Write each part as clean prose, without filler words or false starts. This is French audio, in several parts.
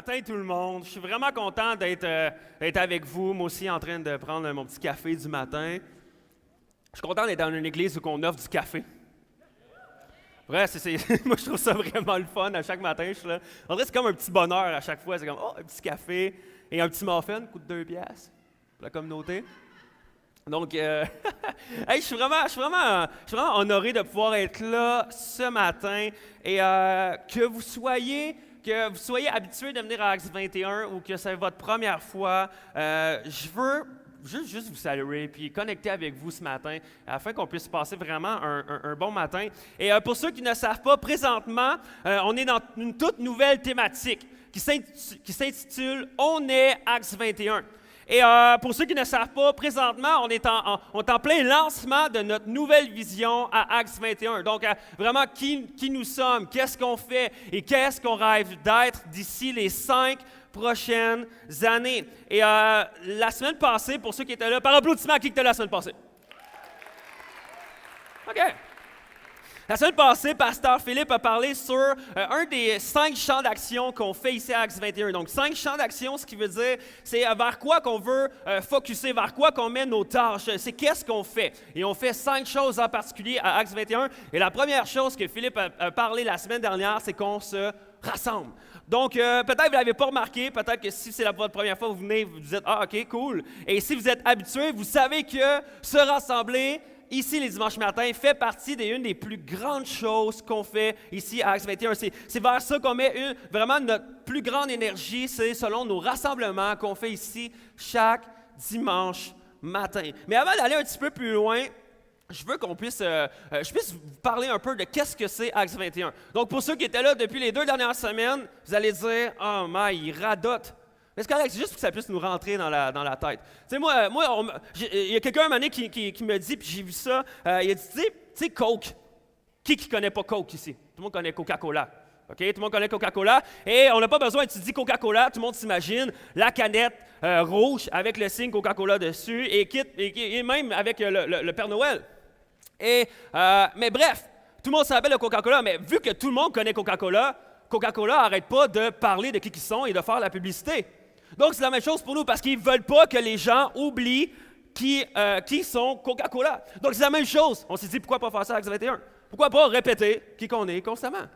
matin tout le monde. Je suis vraiment content d'être avec vous, moi aussi en train de prendre mon petit café du matin. Je suis content d'être dans une église où on offre du café. Vrai, moi je trouve ça vraiment le fun à chaque matin. Je suis là. En vrai, c'est comme un petit bonheur à chaque fois. C'est comme, oh, un petit café et un petit muffin, coûte 2 piastres pour la communauté. Donc, hey, je suis vraiment honoré de pouvoir être là ce matin et que vous soyez habitués de venir à Acts 21 ou que c'est votre première fois. Je veux juste vous saluer puis connecter avec vous ce matin afin qu'on puisse passer vraiment un bon matin. Et pour ceux qui ne savent pas, présentement, on est dans une toute nouvelle thématique qui s'intitule « On est Acts 21 ». Et pour ceux qui ne savent pas, présentement, on est en plein lancement de notre nouvelle vision à Acts 21. Donc, vraiment, qui nous sommes, qu'est-ce qu'on fait et qu'est-ce qu'on rêve d'être d'ici les 5 prochaines années. Et la semaine passée, pour ceux qui étaient là, par applaudissement, qui était là la semaine passée? OK. La semaine passée, Pasteur Philippe a parlé sur un des 5 champs d'action qu'on fait ici à Acts 21. Donc, 5 champs d'action, ce qui veut dire, c'est vers quoi qu'on veut focusser, vers quoi qu'on met nos tâches, c'est qu'est-ce qu'on fait. Et on fait 5 choses en particulier à Acts 21. Et la première chose que Philippe a parlé la semaine dernière, c'est qu'on se rassemble. Donc, peut-être que vous ne l'avez pas remarqué, peut-être que si c'est votre première fois, vous venez, vous dites « Ah, OK, cool ». Et si vous êtes habitué, vous savez que se rassembler, ici, les dimanches matins, fait partie d'une des plus grandes choses qu'on fait ici à Acts 21. C'est vers ça qu'on met vraiment notre plus grande énergie, c'est selon nos rassemblements qu'on fait ici chaque dimanche matin. Mais avant d'aller un petit peu plus loin, je veux qu'on puisse, je puisse vous parler un peu de qu'est-ce que c'est Acts 21. Donc, pour ceux qui étaient là depuis les 2 dernières semaines, vous allez dire « Oh, my, il radote ». Mais c'est correct, c'est juste pour que ça puisse nous rentrer dans la tête. Tu sais, moi il y a quelqu'un un moment donné qui me dit, puis j'ai vu ça, il a dit, tu sais, Coke. Qui ne connaît pas Coke ici? Tout le monde connaît Coca-Cola. OK? Tout le monde connaît Coca-Cola. Et on n'a pas besoin, tu dis Coca-Cola, tout le monde s'imagine la canette rouge avec le signe Coca-Cola dessus et même avec le Père Noël. Mais bref, tout le monde s'appelle le Coca-Cola, mais vu que tout le monde connaît Coca-Cola, Coca-Cola n'arrête pas de parler de qui ils sont et de faire la publicité. Donc, c'est la même chose pour nous parce qu'ils ne veulent pas que les gens oublient qui sont Coca-Cola. Donc, c'est la même chose. On s'est dit, pourquoi pas faire ça à Acts 21? Pourquoi pas répéter qui qu'on est constamment?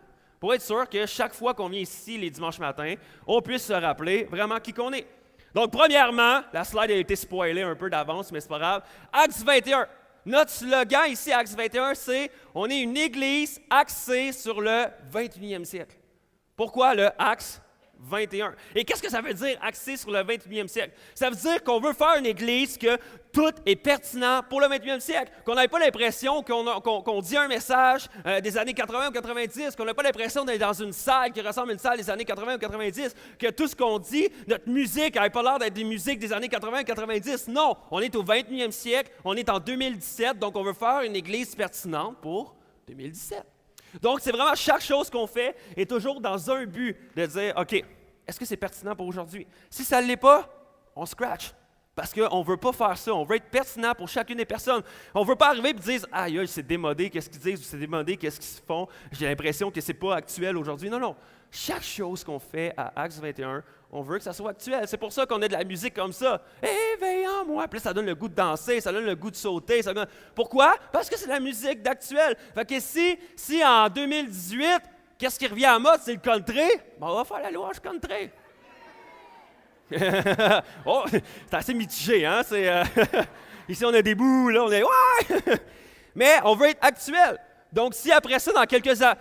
Pour être sûr que chaque fois qu'on vient ici les dimanches matins, on puisse se rappeler vraiment qui qu'on est. Donc, premièrement, la slide a été spoilée un peu d'avance, mais c'est pas grave. Acts 21. Notre slogan ici à Acts 21, c'est « On est une église axée sur le 21e siècle ». Pourquoi le Acts 21. Et qu'est-ce que ça veut dire, axé sur le 21e siècle? Ça veut dire qu'on veut faire une église que tout est pertinent pour le 21e siècle, qu'on n'ait pas l'impression qu'on dit un message des années 80 ou 90, qu'on n'a pas l'impression d'être dans une salle qui ressemble à une salle des années 80 ou 90, que tout ce qu'on dit, notre musique n'avait pas l'air d'être des musiques des années 80 ou 90. Non, on est au 21e siècle, on est en 2017, donc on veut faire une église pertinente pour 2017. Donc, c'est vraiment chaque chose qu'on fait est toujours dans un but de dire, OK, est-ce que c'est pertinent pour aujourd'hui? Si ça ne l'est pas, on scratch. Parce qu'on ne veut pas faire ça. On veut être pertinent pour chacune des personnes. On ne veut pas arriver et dire, aïe, c'est démodé, qu'est-ce qu'ils disent, ou c'est démodé, qu'est-ce qu'ils font. J'ai l'impression que ce n'est pas actuel aujourd'hui. Non, non. Chaque chose qu'on fait à Acts 21, on veut que ça soit actuel. C'est pour ça qu'on a de la musique comme ça. Éveille en moi. Puis là, ça donne le goût de danser, ça donne le goût de sauter. Pourquoi? Parce que c'est la musique d'actuel. Fait que si en 2018, qu'est-ce qui revient à mode, c'est le country, ben on va faire la louange country. Oh, c'est assez mitigé, hein? Ici, on a des bouts, là, on est ouais! Mais on veut être actuel. Donc, si après ça,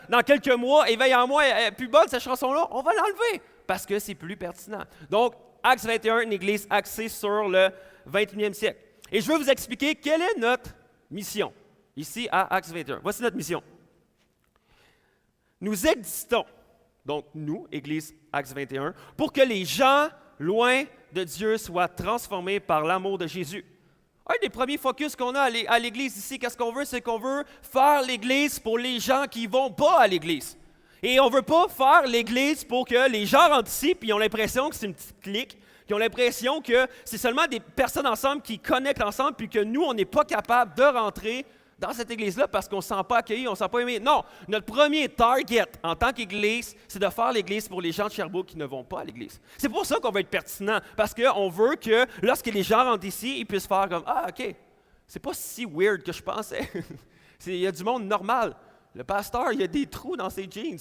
dans quelques mois, Éveille en moi est plus bonne, cette chanson-là, on va l'enlever parce que c'est plus pertinent. Donc, Acts 21, une église axée sur le 21e siècle. Et je veux vous expliquer quelle est notre mission ici à Acts 21. Voici notre mission. Nous existons, donc nous, Église Acts 21, pour que les gens loin de Dieu soient transformés par l'amour de Jésus. Un des premiers focus qu'on a à l'Église ici, qu'est-ce qu'on veut? C'est qu'on veut faire l'Église pour les gens qui ne vont pas à l'Église. Et on ne veut pas faire l'Église pour que les gens rentrent ici puis ils ont l'impression que c'est une petite clique, qui ont l'impression que c'est seulement des personnes ensemble qui connectent ensemble puis que nous, on n'est pas capable de rentrer dans cette église-là parce qu'on ne se sent pas accueilli, on ne se sent pas aimé. Non, notre premier target en tant qu'église, c'est de faire l'église pour les gens de Sherbrooke qui ne vont pas à l'église. C'est pour ça qu'on va être pertinent, parce qu'on veut que lorsque les gens rentrent ici, ils puissent faire comme « Ah, OK, c'est pas si weird que je pensais. » Il y a du monde normal. Le pasteur, il y a des trous dans ses jeans.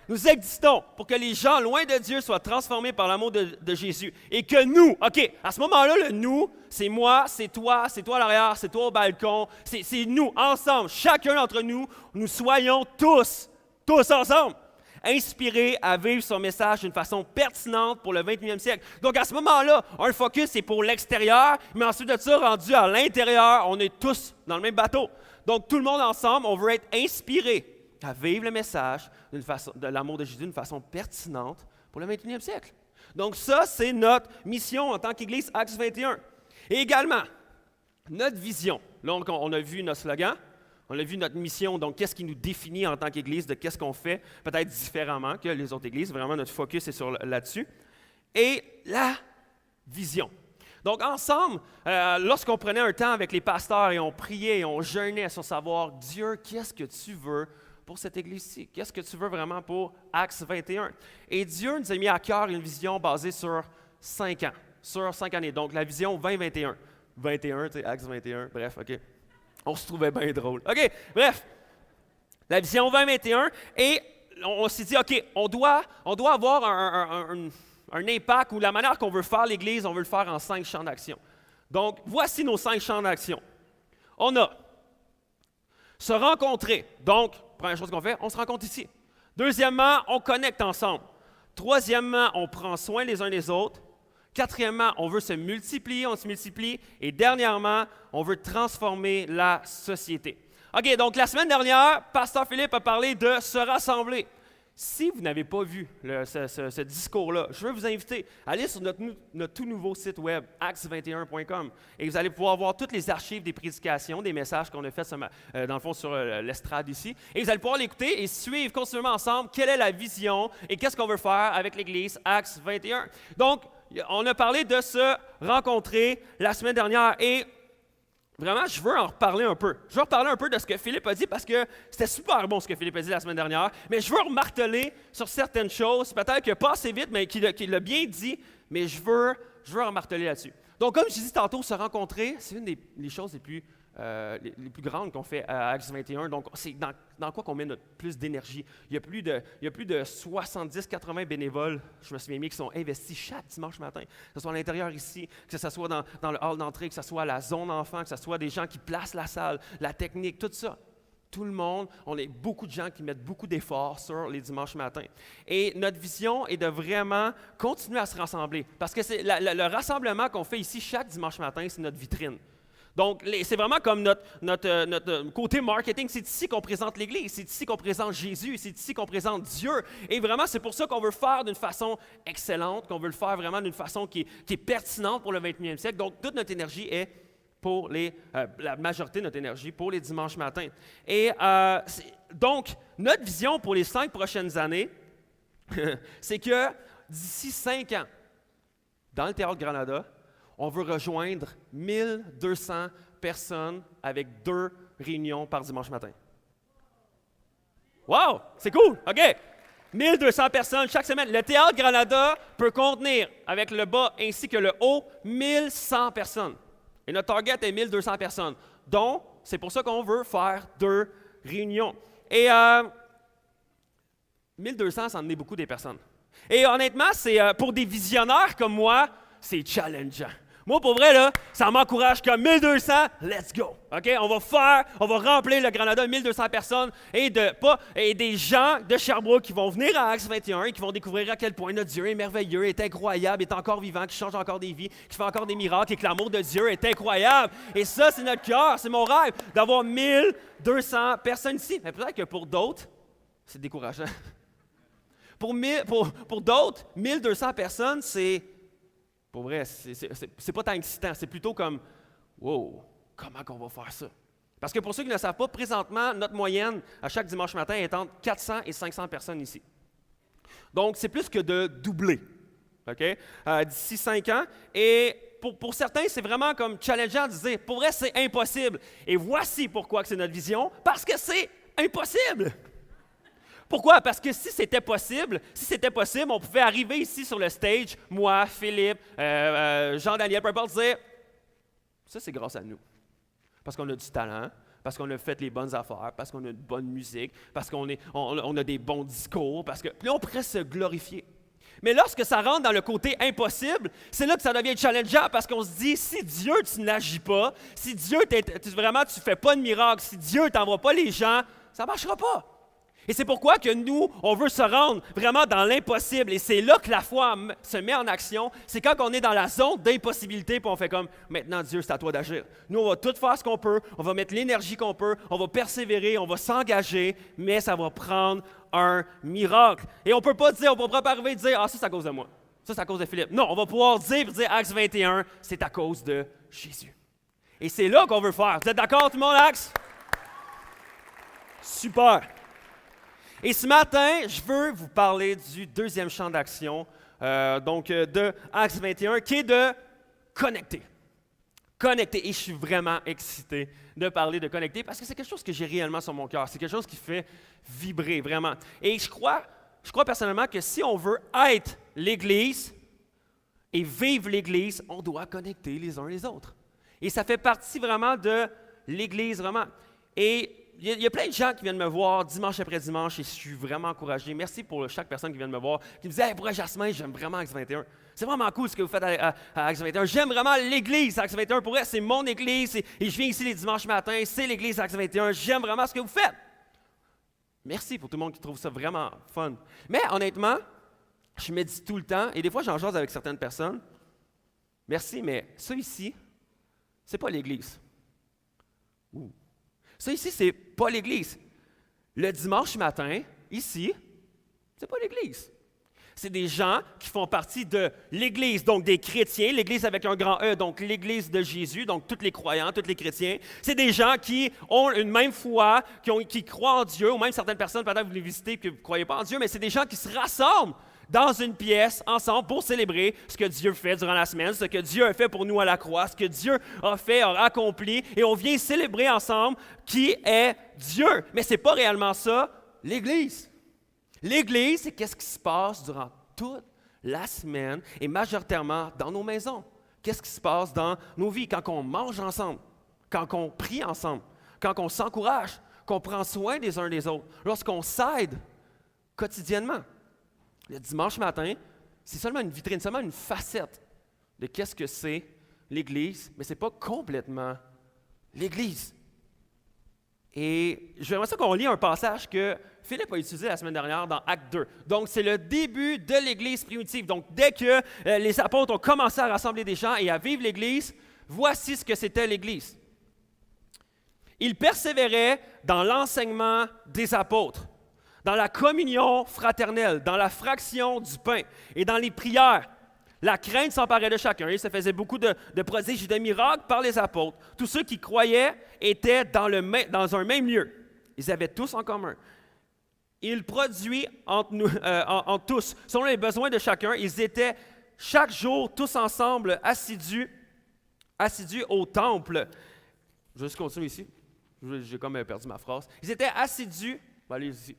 Nous existons pour que les gens loin de Dieu soient transformés par l'amour de Jésus. Et que nous, OK, à ce moment-là, le nous, c'est moi, c'est toi à l'arrière, c'est toi au balcon, c'est nous, ensemble, chacun d'entre nous, nous soyons tous ensemble, inspirés à vivre son message d'une façon pertinente pour le 21e siècle. Donc à ce moment-là, un focus, c'est pour l'extérieur, mais ensuite de ça, rendu à l'intérieur, on est tous dans le même bateau. Donc tout le monde ensemble, on veut être inspirés à vivre le message de l'amour de Jésus d'une façon pertinente pour le 21e siècle. Donc ça, c'est notre mission en tant qu'Église Acts 21. Et également, notre vision. Là, on a vu notre slogan, on a vu notre mission, donc qu'est-ce qui nous définit en tant qu'Église, de qu'est-ce qu'on fait, peut-être différemment que les autres Églises. Vraiment, notre focus est là-dessus. Et la vision. Donc ensemble, lorsqu'on prenait un temps avec les pasteurs et on priait et on jeûnait sur savoir, Dieu, qu'est-ce que tu veux pour cette Église-ci? Qu'est-ce que tu veux vraiment pour Acts 21? Et Dieu nous a mis à cœur une vision basée sur 5 ans, sur 5 années. Donc, la vision 2021. 21, tu sais, Acts 21, bref, OK. On se trouvait bien drôle. OK, bref. La vision 2021, et on s'est dit, OK, on doit avoir un impact, ou la manière qu'on veut faire l'Église, on veut le faire en 5 champs d'action. Donc, voici nos 5 champs d'action. On a se rencontrer. Donc, première chose qu'on fait, on se rencontre ici. Deuxièmement, on connecte ensemble. Troisièmement, on prend soin les uns des autres. Quatrièmement, on veut se multiplier, on se multiplie. Et dernièrement, on veut transformer la société. OK, donc la semaine dernière, Pasteur Philippe a parlé de se rassembler. Si vous n'avez pas vu ce discours-là, je veux vous inviter à aller sur notre tout nouveau site web, acts21.com, et vous allez pouvoir voir toutes les archives des prédications, des messages qu'on a fait dans le fond sur l'estrade ici, et vous allez pouvoir l'écouter et suivre continuellement ensemble quelle est la vision et qu'est-ce qu'on veut faire avec l'Église Acts 21. Donc, on a parlé de se rencontrer la semaine dernière, et vraiment, je veux en reparler un peu. Je veux reparler un peu de ce que Philippe a dit parce que c'était super bon ce que Philippe a dit la semaine dernière, mais je veux remarteler sur certaines choses, peut-être que pas assez vite, mais qu'il l'a bien dit, mais je veux remarteler là-dessus. Donc, comme je disais tantôt, se rencontrer, c'est une des choses les plus grandes qu'on fait à Acts 21. Donc, c'est dans quoi qu'on met notre plus d'énergie. Il y a plus de 70-80 bénévoles, je me souviens bien, qui sont investis chaque dimanche matin, que ce soit à l'intérieur ici, que ce soit dans le hall d'entrée, que ce soit à la zone enfant, que ce soit des gens qui placent la salle, la technique, tout ça. Tout le monde, on est beaucoup de gens qui mettent beaucoup d'efforts sur les dimanches matins. Et notre vision est de vraiment continuer à se rassembler. Parce que c'est le rassemblement qu'on fait ici chaque dimanche matin, c'est notre vitrine. Donc, c'est vraiment comme notre côté marketing. C'est ici qu'on présente l'Église, c'est ici qu'on présente Jésus, c'est ici qu'on présente Dieu. Et vraiment, c'est pour ça qu'on veut le faire d'une façon excellente, qu'on veut le faire vraiment d'une façon qui est pertinente pour le 21e siècle. Donc, toute notre énergie est pour la majorité de notre énergie pour les dimanches matins. Et donc, notre vision pour les 5 prochaines années, c'est que d'ici 5 ans, dans le Théâtre Granada, on veut rejoindre 1200 personnes avec 2 réunions par dimanche matin. Wow! C'est cool! OK! 1200 personnes chaque semaine. Le Théâtre Granada peut contenir, avec le bas ainsi que le haut, 1100 personnes. Et notre target est 1200 personnes. Donc, c'est pour ça qu'on veut faire 2 réunions. Et 1200, ça en est beaucoup des personnes. Et honnêtement, c'est pour des visionnaires comme moi, c'est challengeant. Moi, pour vrai, là, ça m'encourage comme 1200, let's go. OK? On va remplir le Granada, 1200 personnes et des gens de Sherbrooke qui vont venir à Acts 21 et qui vont découvrir à quel point notre Dieu est merveilleux, est incroyable, est encore vivant, qui change encore des vies, qui fait encore des miracles et que l'amour de Dieu est incroyable. Et ça, c'est notre cœur, c'est mon rêve, d'avoir 1200 personnes ici. Mais peut-être que pour d'autres, c'est décourageant. Pour d'autres, 1200 personnes, c'est... Pour vrai, c'est pas tant excitant. C'est plutôt comme, wow, comment qu'on va faire ça? Parce que pour ceux qui ne le savent pas, présentement, notre moyenne à chaque dimanche matin est entre 400 et 500 personnes ici. Donc, c'est plus que de doubler, OK? D'ici 5 ans. Et pour certains, c'est vraiment comme challengeant de dire, pour vrai, c'est impossible. Et voici pourquoi que c'est notre vision, parce que c'est impossible. Pourquoi? Parce que si c'était possible, on pouvait arriver ici sur le stage, moi, Philippe, Jean-Daniel, peu importe, dire, ça c'est grâce à nous. Parce qu'on a du talent, parce qu'on a fait les bonnes affaires, parce qu'on a de bonne musique, parce qu'on a des bons discours, parce que puis là, on pourrait se glorifier. Mais lorsque ça rentre dans le côté impossible, c'est là que ça devient challengeant parce qu'on se dit, si Dieu, tu n'agis pas, si Dieu, vraiment, tu ne fais pas de miracle, si Dieu ne t'envoie pas les gens, ça ne marchera pas. Et c'est pourquoi que nous, on veut se rendre vraiment dans l'impossible. Et c'est là que la foi se met en action. C'est quand on est dans la zone d'impossibilité, puis on fait comme, maintenant Dieu, c'est à toi d'agir. Nous, on va tout faire ce qu'on peut, on va mettre l'énergie qu'on peut, on va persévérer, on va s'engager, mais ça va prendre un miracle. Et on ne peut pas arriver et dire, ah, ça, c'est à cause de moi. Ça, c'est à cause de Philippe. Non, on va pouvoir dire Acts 21, c'est à cause de Jésus. Et c'est là qu'on veut faire. Vous êtes d'accord, tout le monde, Acts? Super. Et ce matin, je veux vous parler du deuxième champ d'action, de Acts 21, qui est de connecter. Connecter. Et je suis vraiment excité de parler de connecter parce que c'est quelque chose que j'ai réellement sur mon cœur. C'est quelque chose qui fait vibrer, vraiment. Et je crois personnellement que si on veut être l'Église et vivre l'Église, on doit connecter les uns les autres. Et ça fait partie vraiment de l'Église, vraiment. Et il y a plein de gens qui viennent me voir dimanche après dimanche et je suis vraiment encouragé. Merci pour chaque personne qui vient de me voir, qui me dit « Hey, pour Jasmin, j'aime vraiment Acts 21. C'est vraiment cool ce que vous faites à Acts 21. J'aime vraiment l'Église Acts 21. Pour vrai, c'est mon Église et je viens ici les dimanches matins. C'est l'Église Acts 21. J'aime vraiment ce que vous faites. » Merci pour tout le monde qui trouve ça vraiment fun. Mais honnêtement, je me dis tout le temps, et des fois j'en jase avec certaines personnes, « Merci, mais ça ici, c'est pas l'Église. » Ça ici, c'est pas l'Église. Le dimanche matin, ici, c'est pas l'Église. C'est des gens qui font partie de l'Église, donc des chrétiens, l'Église avec un grand E, donc l'Église de Jésus, donc tous les croyants, tous les chrétiens. C'est des gens qui ont une même foi, qui croient en Dieu, ou même certaines personnes, peut-être vous les visitez et que vous ne croyez pas en Dieu, mais c'est des gens qui se rassemblent dans une pièce, ensemble, pour célébrer ce que Dieu fait durant la semaine, ce que Dieu a fait pour nous à la croix, ce que Dieu a fait, a accompli, et on vient célébrer ensemble qui est Dieu. Mais ce n'est pas réellement ça, l'Église. L'Église, c'est qu'est-ce qui se passe durant toute la semaine, et majoritairement dans nos maisons. Qu'est-ce qui se passe dans nos vies, quand on mange ensemble, quand on prie ensemble, quand on s'encourage, qu'on prend soin des uns des autres, lorsqu'on s'aide quotidiennement. Le dimanche matin, c'est seulement une vitrine, seulement une facette de qu'est-ce que c'est l'Église, mais ce n'est pas complètement l'Église. Et j'aimerais ça qu'on lit un passage que Philippe a utilisé la semaine dernière dans Acte 2. Donc, c'est le début de l'Église primitive. Donc, dès que les apôtres ont commencé à rassembler des gens et à vivre l'Église, voici ce que c'était l'Église. Ils persévéraient dans l'enseignement des apôtres, dans la communion fraternelle, dans la fraction du pain et dans les prières. La crainte s'emparait de chacun. Il se faisait beaucoup de prodiges et de miracles par les apôtres. Tous ceux qui croyaient étaient dans un même lieu. Ils avaient tous en commun. Il produit entre tous, selon les besoins de chacun. Ils étaient chaque jour tous ensemble assidus au temple. Je vais juste continuer ici. J'ai comme perdu ma phrase. Ils étaient assidus. Allez-y.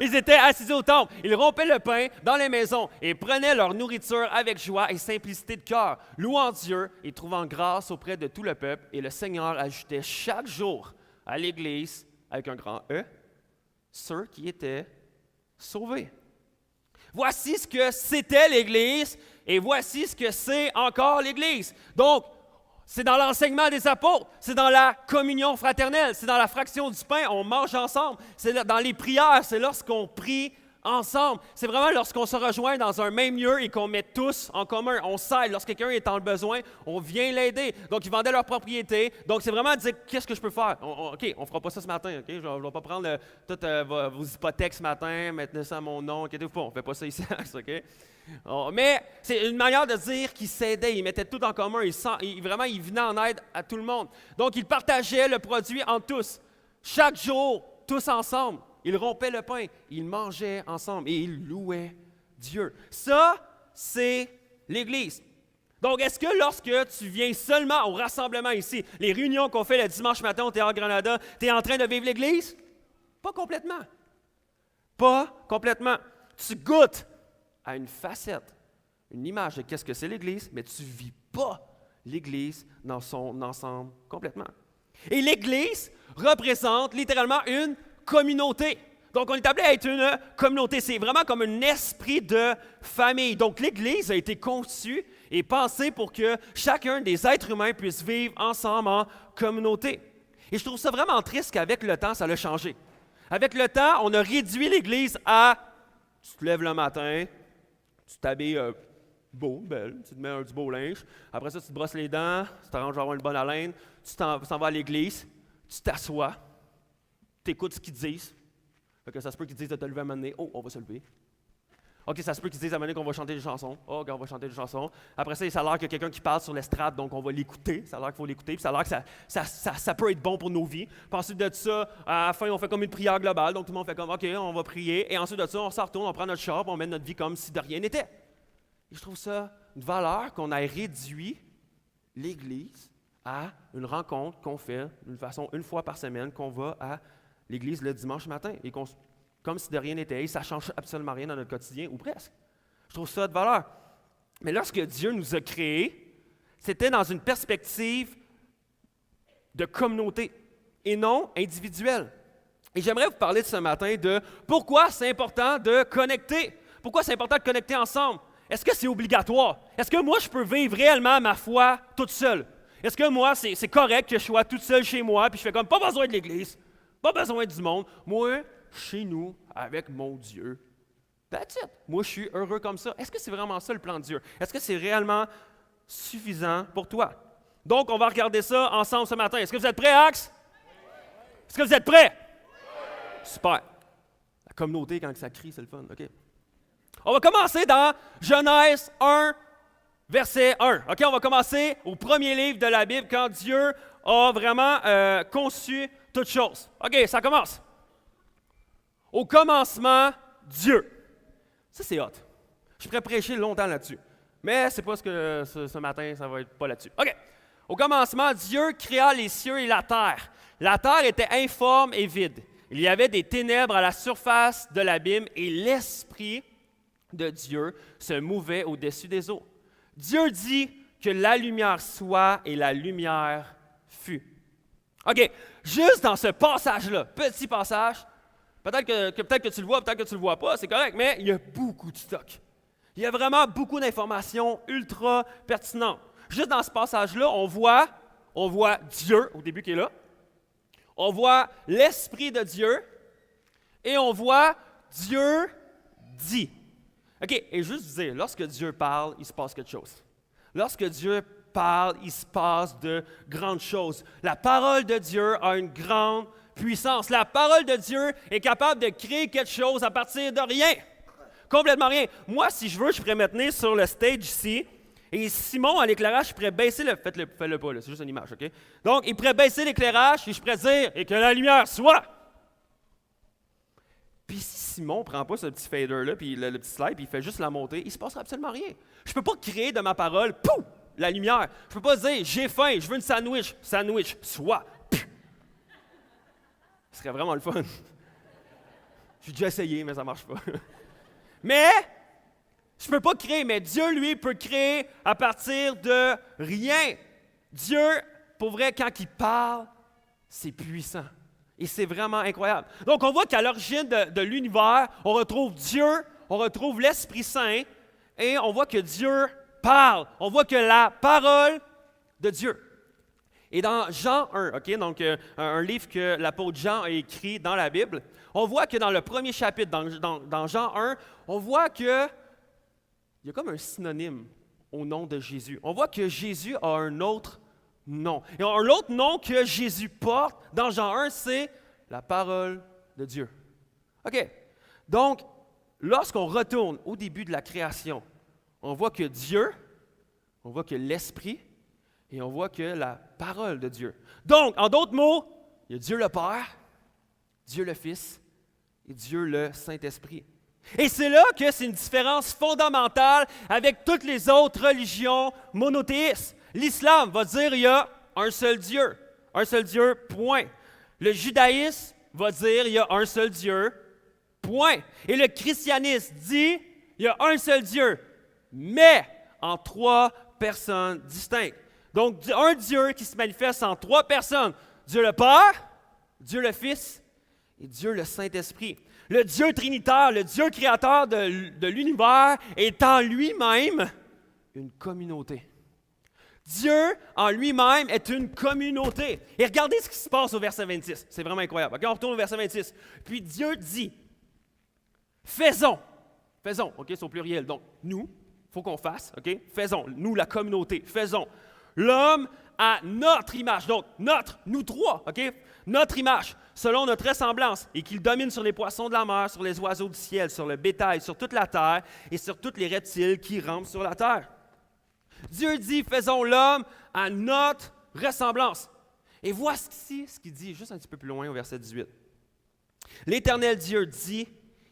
Ils étaient assis au temple. Ils rompaient le pain dans les maisons et prenaient leur nourriture avec joie et simplicité de cœur, louant Dieu et trouvant grâce auprès de tout le peuple. Et le Seigneur ajoutait chaque jour à l'Église, avec un grand E, ceux qui étaient sauvés. Voici ce que c'était l'Église et voici ce que c'est encore l'Église. Donc, c'est dans l'enseignement des apôtres, c'est dans la communion fraternelle, c'est dans la fraction du pain, on mange ensemble, c'est dans les prières, c'est lorsqu'on prie ensemble. C'est vraiment lorsqu'on se rejoint dans un même lieu et qu'on met tous en commun, on s'aide. Lorsque quelqu'un est dans le besoin, on vient l'aider. Donc, ils vendaient leur propriété. Donc, c'est vraiment dire, qu'est-ce que je peux faire? OK, on ne fera pas ça ce matin, OK? Je ne vais pas prendre toutes vos hypothèques ce matin, mettre ça à mon nom, inquiétez-vous pas, on ne fait pas ça ici, OK? Mais c'est une manière de dire qu'ils s'aidaient, ils mettaient tout en commun, ils venaient en aide à tout le monde. Donc, ils partageaient le produit entre tous. Chaque jour, tous ensemble, ils rompaient le pain, ils mangeaient ensemble et ils louaient Dieu. Ça, c'est l'Église. Donc, est-ce que lorsque tu viens seulement au rassemblement ici, les réunions qu'on fait le dimanche matin au Théâtre Granada, tu es en train de vivre l'Église? Pas complètement. Pas complètement. Tu goûtes à une facette, une image de qu'est-ce que c'est l'Église, mais tu ne vis pas l'Église dans son ensemble complètement. Et l'Église représente littéralement une communauté. Donc, on est appelé à être une communauté. C'est vraiment comme un esprit de famille. Donc, l'Église a été conçue et pensée pour que chacun des êtres humains puisse vivre ensemble en communauté. Et je trouve ça vraiment triste qu'avec le temps, ça a changé. Avec le temps, on a réduit l'Église à « tu te lèves le matin, tu t'habilles beau, belle, tu te mets du beau linge, après ça, tu te brosses les dents, tu t'arranges à avoir une bonne haleine, tu t'en vas à l'Église, tu t'assois, tu écoutes ce qu'ils disent. » Fait que ça se peut qu'ils disent de te lever à un moment donné. Oh, on va se lever. OK, ça se peut qu'ils disent à un moment donné qu'on va chanter des chansons. Oh, OK, on va chanter des chansons. Après ça, ça a l'air qu'il y a quelqu'un qui parle sur l'estrade, donc on va l'écouter. Ça a l'air qu'il faut l'écouter. Puis ça a l'air que ça peut être bon pour nos vies. Puis ensuite de ça, à la fin, on fait comme une prière globale. Donc tout le monde fait comme, OK, on va prier. Et ensuite de ça, on s'en retourne, on prend notre char, puis on mène notre vie comme si de rien n'était. Et je trouve ça une valeur qu'on a réduit l'Église à une rencontre qu'on fait d'une façon une fois par semaine, qu'on va à l'Église le dimanche matin, et comme si de rien n'était, et ça ne change absolument rien dans notre quotidien, ou presque. Je trouve ça de valeur. Mais lorsque Dieu nous a créés, c'était dans une perspective de communauté et non individuelle. Et j'aimerais vous parler de ce matin de pourquoi c'est important de connecter. Pourquoi c'est important de connecter ensemble? Est-ce que c'est obligatoire? Est-ce que moi, je peux vivre réellement ma foi toute seule? Est-ce que moi, c'est correct que je sois toute seule chez moi, puis je fais comme, pas besoin de l'Église? Pas besoin du monde. Moi, chez nous, avec mon Dieu, that's it. Moi, je suis heureux comme ça. Est-ce que c'est vraiment ça le plan de Dieu? Est-ce que c'est réellement suffisant pour toi? Donc, on va regarder ça ensemble ce matin. Est-ce que vous êtes prêts, Axe? Est-ce que vous êtes prêts? Super. La communauté, quand ça crie, c'est le fun. OK. On va commencer dans Genèse 1, verset 1. OK, on va commencer au premier livre de la Bible, quand Dieu a vraiment conçu toutes choses. OK, ça commence. Au commencement, Dieu. Ça, c'est hot. Je pourrais prêcher longtemps là-dessus. Mais c'est pas ce que ce matin, ça va être pas là-dessus. OK. Au commencement, Dieu créa les cieux et la terre. La terre était informe et vide. Il y avait des ténèbres à la surface de l'abîme et l'Esprit de Dieu se mouvait au-dessus des eaux. Dieu dit que la lumière soit et la lumière fut. OK, juste dans ce passage-là, petit passage, peut-être que tu le vois, peut-être que tu ne le vois pas, c'est correct, mais il y a beaucoup de stock. Il y a vraiment beaucoup d'informations ultra pertinentes. Juste dans ce passage-là, on voit Dieu, au début qui est là, on voit l'Esprit de Dieu, et on voit Dieu dit. OK, et juste vous dire, lorsque Dieu parle, il se passe quelque chose. Lorsque Dieu parle, il se passe de grandes choses. La parole de Dieu a une grande puissance. La parole de Dieu est capable de créer quelque chose à partir de rien. Complètement rien. Moi, si je veux, je pourrais me tenir sur le stage ici, et Simon, à l'éclairage, je pourrais baisser le... Faites-le pas, là, c'est juste une image, OK? Donc, il pourrait baisser l'éclairage, et je pourrais dire, et que la lumière soit... Puis si Simon ne prend pas ce petit fader-là, puis le petit slide, puis il fait juste la montée, il ne se passera absolument rien. Je ne peux pas créer de ma parole, pouf, la lumière. Je ne peux pas dire, j'ai faim, je veux une sandwich, soit. Ce serait vraiment le fun. J'ai déjà essayé, mais ça ne marche pas. Mais, je ne peux pas créer, mais Dieu, lui, peut créer à partir de rien. Dieu, pour vrai, quand il parle, c'est puissant. Et c'est vraiment incroyable. Donc, on voit qu'à l'origine de l'univers, on retrouve Dieu, on retrouve l'Esprit Saint, et on voit que Dieu parle. On voit que la parole de Dieu. Et dans Jean 1, OK, donc un livre que l'apôtre Jean a écrit dans la Bible, on voit que dans le premier chapitre, dans Jean 1, on voit qu'il y a comme un synonyme au nom de Jésus. On voit que Jésus a un autre nom. Et l'autre nom que Jésus porte dans Jean 1, c'est la parole de Dieu. OK. Donc, lorsqu'on retourne au début de la création, on voit que Dieu, on voit que l'Esprit, et on voit que la parole de Dieu. Donc, en d'autres mots, il y a Dieu le Père, Dieu le Fils et Dieu le Saint-Esprit. Et c'est là que c'est une différence fondamentale avec toutes les autres religions monothéistes. L'islam va dire il y a un seul Dieu, point. Le judaïsme va dire il y a un seul Dieu, point. Et le christianisme dit il y a un seul Dieu, mais en trois personnes distinctes. Donc, un Dieu qui se manifeste en trois personnes. Dieu le Père, Dieu le Fils et Dieu le Saint-Esprit. Le Dieu trinitaire, le Dieu créateur de l'univers est en lui-même une communauté. Dieu en lui-même est une communauté. Et regardez ce qui se passe au verset 26. C'est vraiment incroyable. Okay, on retourne au verset 26. Puis Dieu dit, faisons, ok, c'est au pluriel. Donc, nous, il faut qu'on fasse, ok, faisons, nous la communauté, faisons. L'homme à notre image, donc nous trois, ok, notre image, selon notre ressemblance, et qu'il domine sur les poissons de la mer, sur les oiseaux du ciel, sur le bétail, sur toute la terre et sur tous les reptiles qui rampent sur la terre. Dieu dit, faisons l'homme à notre ressemblance. Et voici ce qu'il dit, juste un petit peu plus loin au verset 18. L'Éternel Dieu dit,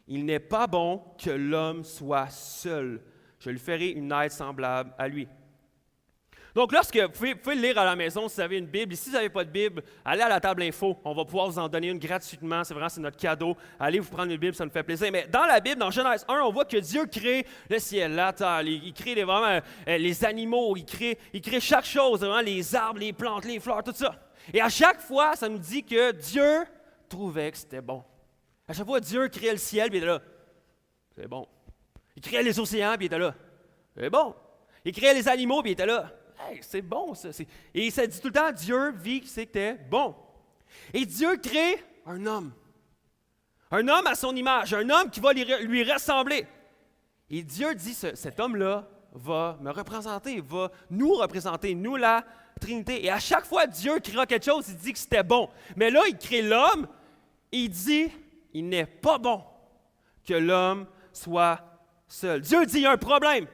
il n'est pas bon que l'homme soit seul. Je lui ferai une aide semblable à lui. Donc, vous pouvez le lire à la maison si vous avez une Bible. Et si vous n'avez pas de Bible, allez à la table info. On va pouvoir vous en donner une gratuitement. C'est notre cadeau. Allez vous prendre une Bible, ça nous fait plaisir. Mais dans la Bible, dans Genèse 1, on voit que Dieu crée le ciel, la terre. Il crée les animaux. Il crée chaque chose, vraiment, les arbres, les plantes, les fleurs, tout ça. Et à chaque fois, ça nous dit que Dieu trouvait que c'était bon. À chaque fois, Dieu créait le ciel, puis il était là. C'est bon. Il créait les océans, puis il était là. C'est bon. Il créait les animaux, puis il était là. Hey, c'est bon, ça. Et ça dit tout le temps, Dieu vit que c'était bon. Et Dieu crée un homme. Un homme à son image, un homme qui va lui ressembler. Et Dieu dit, cet homme-là va me représenter, va nous représenter, nous la Trinité. Et à chaque fois, Dieu créera quelque chose, il dit que c'était bon. Mais là, il crée l'homme, et il dit, il n'est pas bon que l'homme soit seul. Dieu dit, il y a un problème.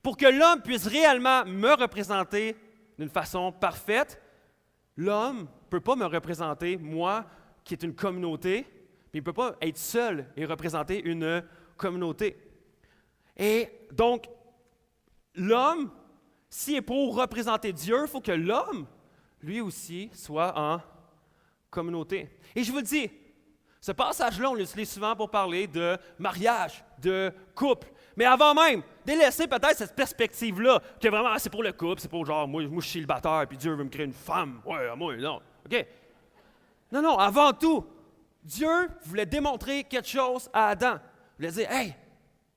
Pour que l'homme puisse réellement me représenter d'une façon parfaite, l'homme ne peut pas me représenter, moi, qui est une communauté, mais il ne peut pas être seul et représenter une communauté. Et donc, l'homme, s'il est pour représenter Dieu, il faut que l'homme, lui aussi, soit en communauté. Et je vous le dis, ce passage-là, on l'utilise souvent pour parler de mariage, de couple. Mais avant même, délaisser peut-être cette perspective-là, que vraiment, c'est pour le couple, c'est pour genre, moi je suis célibataire, puis Dieu veut me créer une femme. Ouais, moi, non. OK? Non, avant tout, Dieu voulait démontrer quelque chose à Adam. Il voulait dire, hey,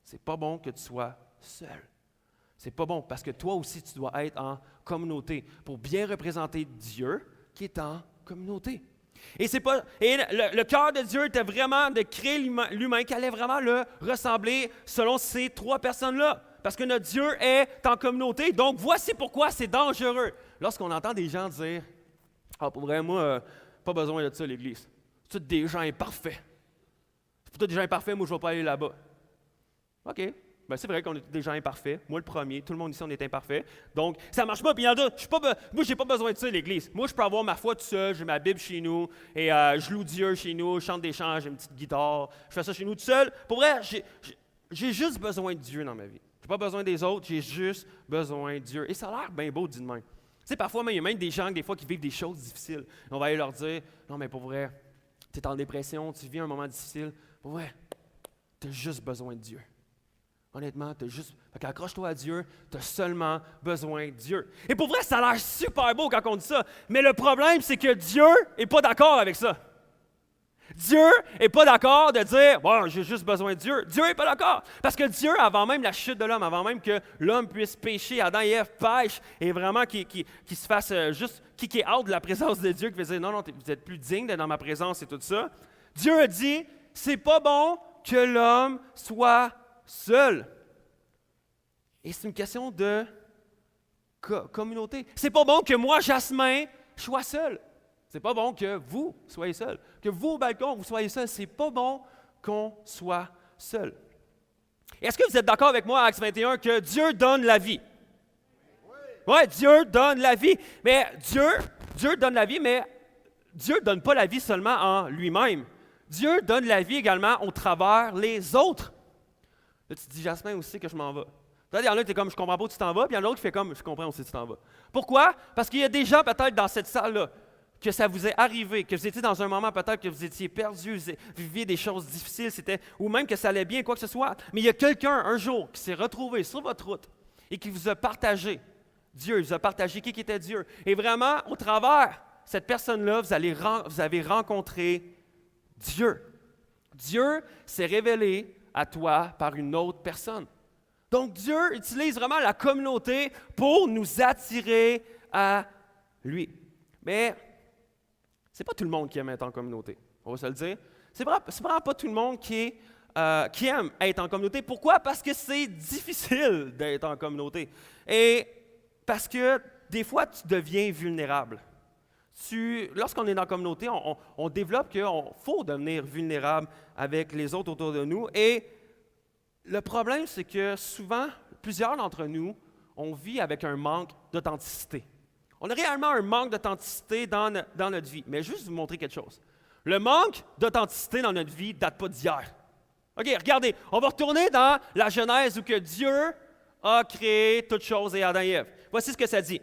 c'est pas bon que tu sois seul. C'est pas bon, parce que toi aussi, tu dois être en communauté pour bien représenter Dieu qui est en communauté. Et le cœur de Dieu était vraiment de créer l'humain qui allait vraiment le ressembler selon ces trois personnes-là. Parce que notre Dieu est en communauté. Donc, voici pourquoi c'est dangereux. Lorsqu'on entend des gens dire « Ah, pour vrai, moi, pas besoin de ça, l'Église. C'est tous des gens imparfaits. C'est tous des gens imparfaits, moi, je ne vais pas aller là-bas. » OK. Ben, c'est vrai qu'on est tous des gens imparfaits. Moi, le premier. Tout le monde ici, on est imparfait. Donc, ça ne marche pas. Puis il y en a d'autres. Moi, je n'ai pas besoin de ça, l'Église. Moi, je peux avoir ma foi tout seul. J'ai ma Bible chez nous. Et je loue Dieu chez nous. Je chante des chants. J'ai une petite guitare. Je fais ça chez nous tout seul. Pour vrai, j'ai juste besoin de Dieu dans ma vie. Je n'ai pas besoin des autres. J'ai juste besoin de Dieu. Et ça a l'air bien beau, dit de même. Tu sais, parfois, il y a même des gens, des fois, qui vivent des choses difficiles. Et on va aller leur dire, non, mais pour vrai, tu es en dépression. Tu vis un moment difficile. Pour vrai, tu as juste besoin de Dieu. Honnêtement, accroche-toi à Dieu, tu as seulement besoin de Dieu. Et pour vrai, ça a l'air super beau quand on dit ça, mais le problème, c'est que Dieu n'est pas d'accord avec ça. Dieu n'est pas d'accord de dire « j'ai juste besoin de Dieu ». Dieu n'est pas d'accord. Parce que Dieu, avant même la chute de l'homme, avant même que l'homme puisse pécher, Adam et Ève pêchent, et vraiment qu'il se fasse juste kicker out de la présence de Dieu, qui veut dire « Non, vous êtes plus digne d'être dans ma présence » et tout ça. Dieu a dit « C'est pas bon que l'homme soit seul. » Et c'est une question de communauté. C'est pas bon que moi, Jasmin, je sois seul. C'est pas bon que vous soyez seul. Que vous, au balcon, vous soyez seul. C'est pas bon qu'on soit seul. Est-ce que vous êtes d'accord avec moi, Acts 21, que Dieu donne la vie? Oui, Dieu donne la vie. Mais Dieu donne la vie, mais Dieu ne donne pas la vie seulement en lui-même. Dieu donne la vie également au travers les autres. Là, tu te dis, Jasmin, où c'est que je m'en vais? Peut-être il y en a qui est comme, je comprends pas où tu t'en vas, puis il y en a d'autres qui fait comme, je comprends où c'est que tu t'en vas. Pourquoi? Parce qu'il y a des gens peut-être dans cette salle-là, que ça vous est arrivé, que vous étiez dans un moment peut-être que vous étiez perdu, vous viviez des choses difficiles, ou même que ça allait bien, quoi que ce soit. Mais il y a quelqu'un, un jour, qui s'est retrouvé sur votre route et qui vous a partagé Dieu, il vous a partagé qui était Dieu. Et vraiment, au travers cette personne-là, vous avez rencontré Dieu. Dieu s'est révélé à toi par une autre personne. Donc Dieu utilise vraiment la communauté pour nous attirer à lui. Mais c'est pas tout le monde qui aime être en communauté, on va se le dire. C'est vraiment pas tout le monde qui aime être en communauté. Pourquoi? Parce que c'est difficile d'être en communauté. Et parce que des fois, tu deviens vulnérable. Lorsqu'on est dans la communauté, on développe qu'il faut devenir vulnérable avec les autres autour de nous. Et le problème, c'est que souvent, plusieurs d'entre nous, on vit avec un manque d'authenticité. On a réellement un manque d'authenticité dans notre vie. Mais juste vous montrer quelque chose. Le manque d'authenticité dans notre vie ne date pas d'hier. OK, regardez, on va retourner dans la Genèse où que Dieu a créé toutes choses et Adam et Ève. Voici ce que ça dit.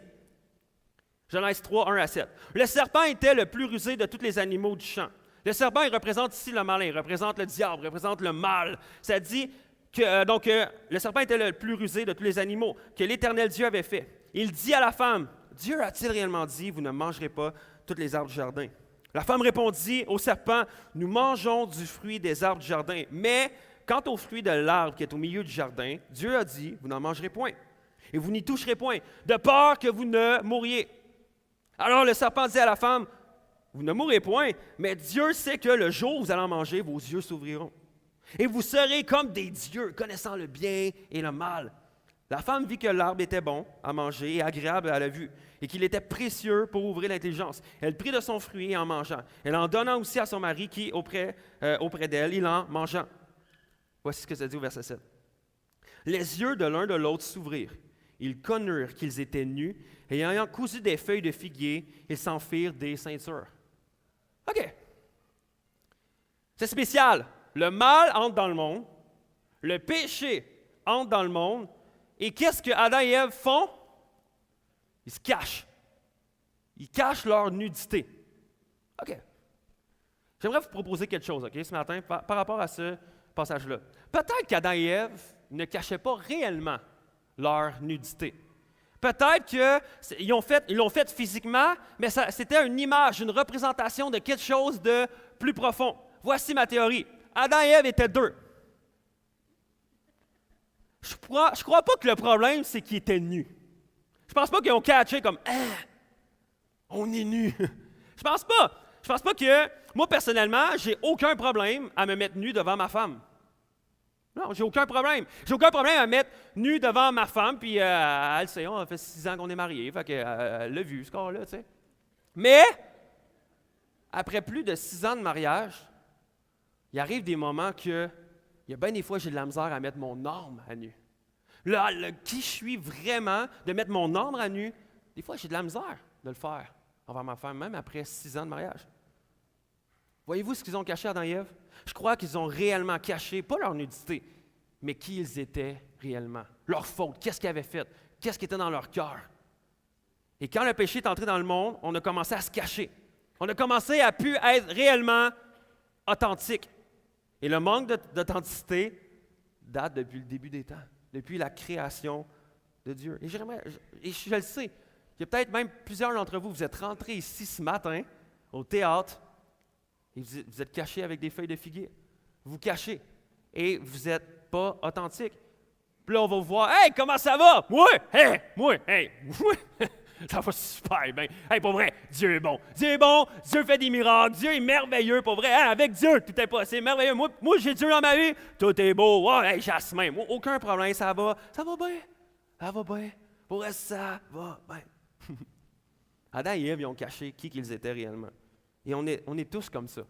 Genèse 3, 1 à 7. Le serpent était le plus rusé de tous les animaux du champ. Le serpent, il représente ici le malin, il représente le diable, il représente le mal. Ça dit que le serpent était le plus rusé de tous les animaux que l'Éternel Dieu avait fait. Il dit à la femme, « Dieu a-t-il réellement dit, vous ne mangerez pas tous les arbres du jardin? » La femme répondit au serpent, « Nous mangeons du fruit des arbres du jardin, mais quant au fruit de l'arbre qui est au milieu du jardin, Dieu a dit, vous n'en mangerez point, et vous n'y toucherez point, de peur que vous ne mouriez. » Alors le serpent dit à la femme, « Vous ne mourrez point, mais Dieu sait que le jour où vous allez en manger, vos yeux s'ouvriront. Et vous serez comme des dieux, connaissant le bien et le mal. » La femme vit que l'arbre était bon à manger et agréable à la vue, et qu'il était précieux pour ouvrir l'intelligence. Elle prit de son fruit et en mangeant. Elle en donna aussi à son mari qui, auprès d'elle, il en mangeant. Voici ce que ça dit au verset 7. Les yeux de l'un de l'autre s'ouvrirent. Ils connurent qu'ils étaient nus, et ayant cousu des feuilles de figuier, ils s'en firent des ceintures. OK. C'est spécial. Le mal entre dans le monde, le péché entre dans le monde, et qu'est-ce que Adam et Ève font? Ils se cachent. Ils cachent leur nudité. OK. J'aimerais vous proposer quelque chose, OK, ce matin, par rapport à ce passage-là. Peut-être qu'Adam et Ève ne cachaient pas réellement leur nudité. Peut-être qu'ils l'ont fait physiquement, mais c'était une image, une représentation de quelque chose de plus profond. Voici ma théorie. Adam et Ève étaient deux. Je crois pas que le problème, c'est qu'ils étaient nus. Je pense pas qu'ils ont catché comme « Ah, on est nus. » Je pense pas. Je pense pas que, moi, personnellement, j'ai aucun problème à me mettre nu devant ma femme. Non, j'ai aucun problème. J'ai aucun problème à me mettre nu devant ma femme, puis elle sait, on fait 6 ans qu'on est mariés, fait qu'elle l'a vu, ce corps-là, tu sais. Mais, après plus de 6 ans de mariage, il arrive des moments que, il y a bien des fois, j'ai de la misère à mettre mon âme à nu. Là, qui je suis vraiment, de mettre mon âme à nu, des fois, j'ai de la misère de le faire envers ma femme, même après 6 ans de mariage. Voyez-vous ce qu'ils ont caché Adam et Ève? Je crois qu'ils ont réellement caché, pas leur nudité, mais qui ils étaient réellement. Leur faute, qu'est-ce qu'ils avaient fait, qu'est-ce qui était dans leur cœur. Et quand le péché est entré dans le monde, on a commencé à se cacher. On a commencé à pu être réellement authentique. Et le manque d'authenticité date depuis le début des temps, depuis la création de Dieu. Et je le sais, il y a peut-être même plusieurs d'entre vous, vous êtes rentrés ici ce matin, au théâtre, et vous êtes cachés avec des feuilles de figuier. Vous cachez. Et vous n'êtes pas authentique. Puis là, on va vous voir. « Hey, comment ça va? Moi? Hey! Moi? Hey! Ça va super bien. Hey, pour vrai, Dieu est bon. Dieu est bon. Dieu fait des miracles. Dieu est merveilleux, pour vrai. Hein, avec Dieu, tout est possible. Merveilleux. Moi, j'ai Dieu dans ma vie. Tout est beau. Oh, hey, Jasmin. Moi, aucun problème. Ça va. Ça va bien. Ça va bien. Pour vrai, ça va bien. » Adam et Ève, ils ont caché qui qu'ils étaient réellement. Et on est tous comme ça.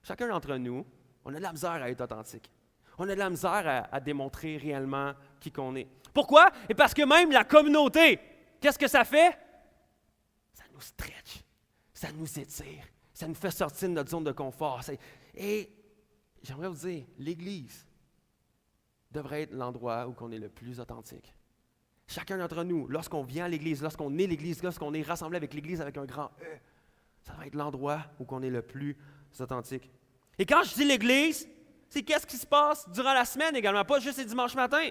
Chacun d'entre nous, on a de la misère à être authentique. On a de la misère à démontrer réellement qui qu'on est. Pourquoi? Et parce que même la communauté, qu'est-ce que ça fait? Ça nous stretch, ça nous étire, ça nous fait sortir de notre zone de confort. Et j'aimerais vous dire, l'Église devrait être l'endroit où on est le plus authentique. Chacun d'entre nous, lorsqu'on vient à l'Église, lorsqu'on est l'Église, lorsqu'on est rassemblé avec l'Église avec un grand E, ça devrait être l'endroit où on est le plus authentique. Et quand je dis l'Église, c'est qu'est-ce qui se passe durant la semaine également, pas juste les dimanches matins.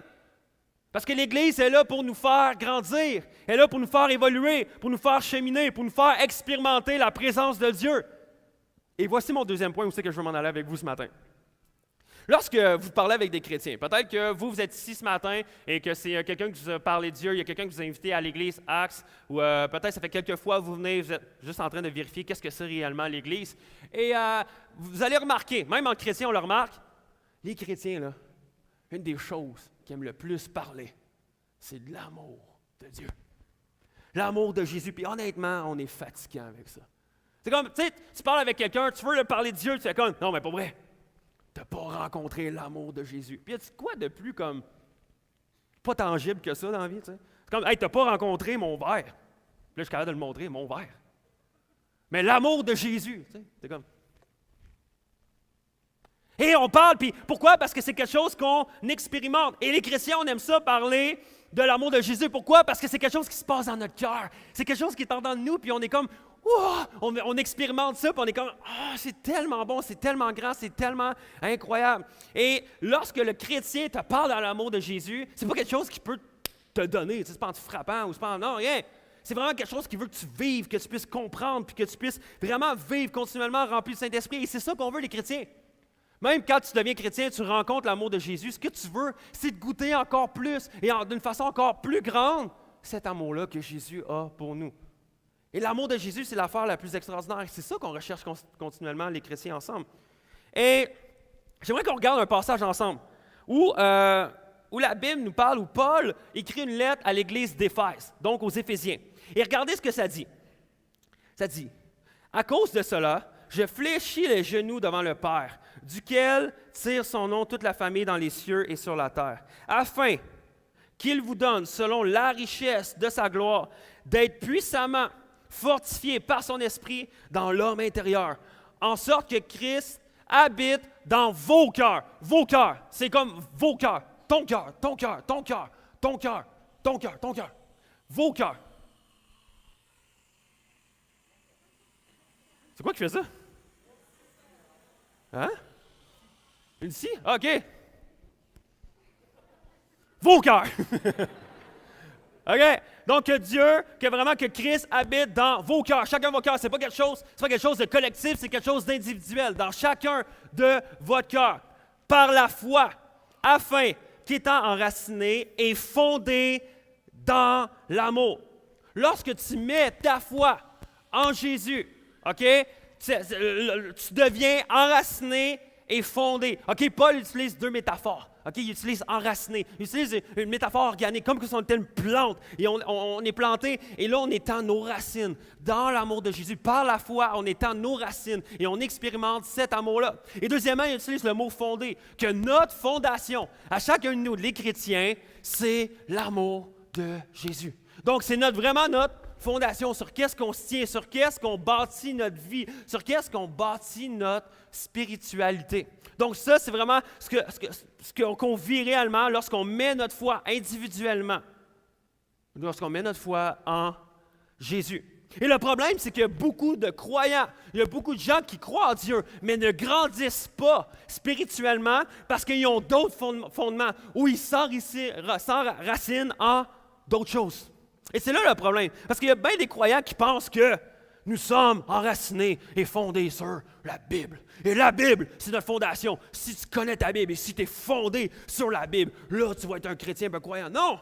Parce que l'Église est là pour nous faire grandir, elle est là pour nous faire évoluer, pour nous faire cheminer, pour nous faire expérimenter la présence de Dieu. Et voici mon deuxième point où c'est que je veux m'en aller avec vous ce matin. Lorsque vous parlez avec des chrétiens, peut-être que vous êtes ici ce matin et que c'est quelqu'un qui vous a parlé de Dieu, il y a quelqu'un qui vous a invité à l'Église Axe, ou peut-être ça fait quelques fois que vous venez, vous êtes juste en train de vérifier qu'est-ce que c'est réellement l'Église. Et vous allez remarquer, même en chrétien on le remarque, les chrétiens, là, une des choses qu'ils aiment le plus parler, c'est de l'amour de Dieu. L'amour de Jésus. Puis honnêtement, on est fatiguant avec ça. C'est comme, tu sais, tu parles avec quelqu'un, tu veux lui parler de Dieu, tu fais comme, non, mais pas vrai. Tu n'as pas rencontré l'amour de Jésus. Puis il y a quoi de plus comme, pas tangible que ça dans la vie, tu sais? C'est comme, hey, tu n'as pas rencontré mon verre. Puis là, je suis capable de le montrer, mon verre. Mais l'amour de Jésus, tu sais, c'est comme. Et on parle, puis pourquoi? Parce que c'est quelque chose qu'on expérimente. Et les chrétiens, on aime ça parler de l'amour de Jésus. Pourquoi? Parce que c'est quelque chose qui se passe dans notre cœur. C'est quelque chose qui est en dedans de nous, puis on est comme, on expérimente ça, puis on est comme, c'est tellement bon, c'est tellement grand, c'est tellement incroyable. Et lorsque le chrétien te parle de l'amour de Jésus, c'est pas quelque chose qui peut te donner, tu sais, c'est pas en te frappant ou c'est pas en, non, rien. C'est vraiment quelque chose qui veut que tu vives, que tu puisses comprendre, puis que tu puisses vraiment vivre continuellement rempli du Saint-Esprit. Et c'est ça qu'on veut, les chrétiens. Même quand tu deviens chrétien, tu rencontres l'amour de Jésus, ce que tu veux, c'est de goûter encore plus et d'une façon encore plus grande cet amour-là que Jésus a pour nous. Et l'amour de Jésus, c'est l'affaire la plus extraordinaire. C'est ça qu'on recherche continuellement, les chrétiens, ensemble. Et j'aimerais qu'on regarde un passage ensemble où la Bible nous parle, où Paul écrit une lettre à l'église d'Éphèse, donc aux Éphésiens. Et regardez ce que ça dit. Ça dit, « À cause de cela, je fléchis les genoux devant le Père, duquel tire son nom toute la famille dans les cieux et sur la terre, afin qu'il vous donne, selon la richesse de sa gloire, d'être puissamment fortifié par son esprit dans l'homme intérieur, en sorte que Christ habite dans vos cœurs. Vos cœurs, c'est comme vos cœurs. Ton cœur, ton cœur, ton cœur, ton cœur, ton cœur, ton cœur. Vos cœurs. C'est quoi qui fait ça? Hein? Une scie? OK. Vos cœurs. OK? Donc, que Dieu, que Christ habite dans vos cœurs. Chacun de vos cœurs. C'est pas quelque chose de collectif, c'est quelque chose d'individuel. Dans chacun de votre cœur. Par la foi, afin qu'étant enraciné et fondé dans l'amour. Lorsque tu mets ta foi en Jésus, OK? Tu deviens enraciné et fondé. OK, Paul utilise deux métaphores. OK, il utilise enraciné. Il utilise une métaphore organique, comme si on était une plante. Et on est planté, et là, on étend nos racines dans l'amour de Jésus. Par la foi, on étend nos racines et on expérimente cet amour-là. Et deuxièmement, il utilise le mot fondé, que notre fondation, à chacun de nous, les chrétiens, c'est l'amour de Jésus. Donc, c'est vraiment notre fondation, sur qu'est-ce qu'on se tient, sur qu'est-ce qu'on bâtit notre vie, sur qu'est-ce qu'on bâtit notre spiritualité. Donc ça, c'est vraiment ce qu'on vit réellement lorsqu'on met notre foi individuellement, lorsqu'on met notre foi en Jésus. Et le problème, c'est qu'il y a beaucoup de croyants, il y a beaucoup de gens qui croient en Dieu, mais ne grandissent pas spirituellement parce qu'ils ont d'autres fondements où ils s'enracinent en d'autres choses. Et c'est là le problème, parce qu'il y a bien des croyants qui pensent que nous sommes enracinés et fondés sur la Bible. Et la Bible, c'est notre fondation. Si tu connais ta Bible et si tu es fondé sur la Bible, là, tu vas être un chrétien, un croyant. Non!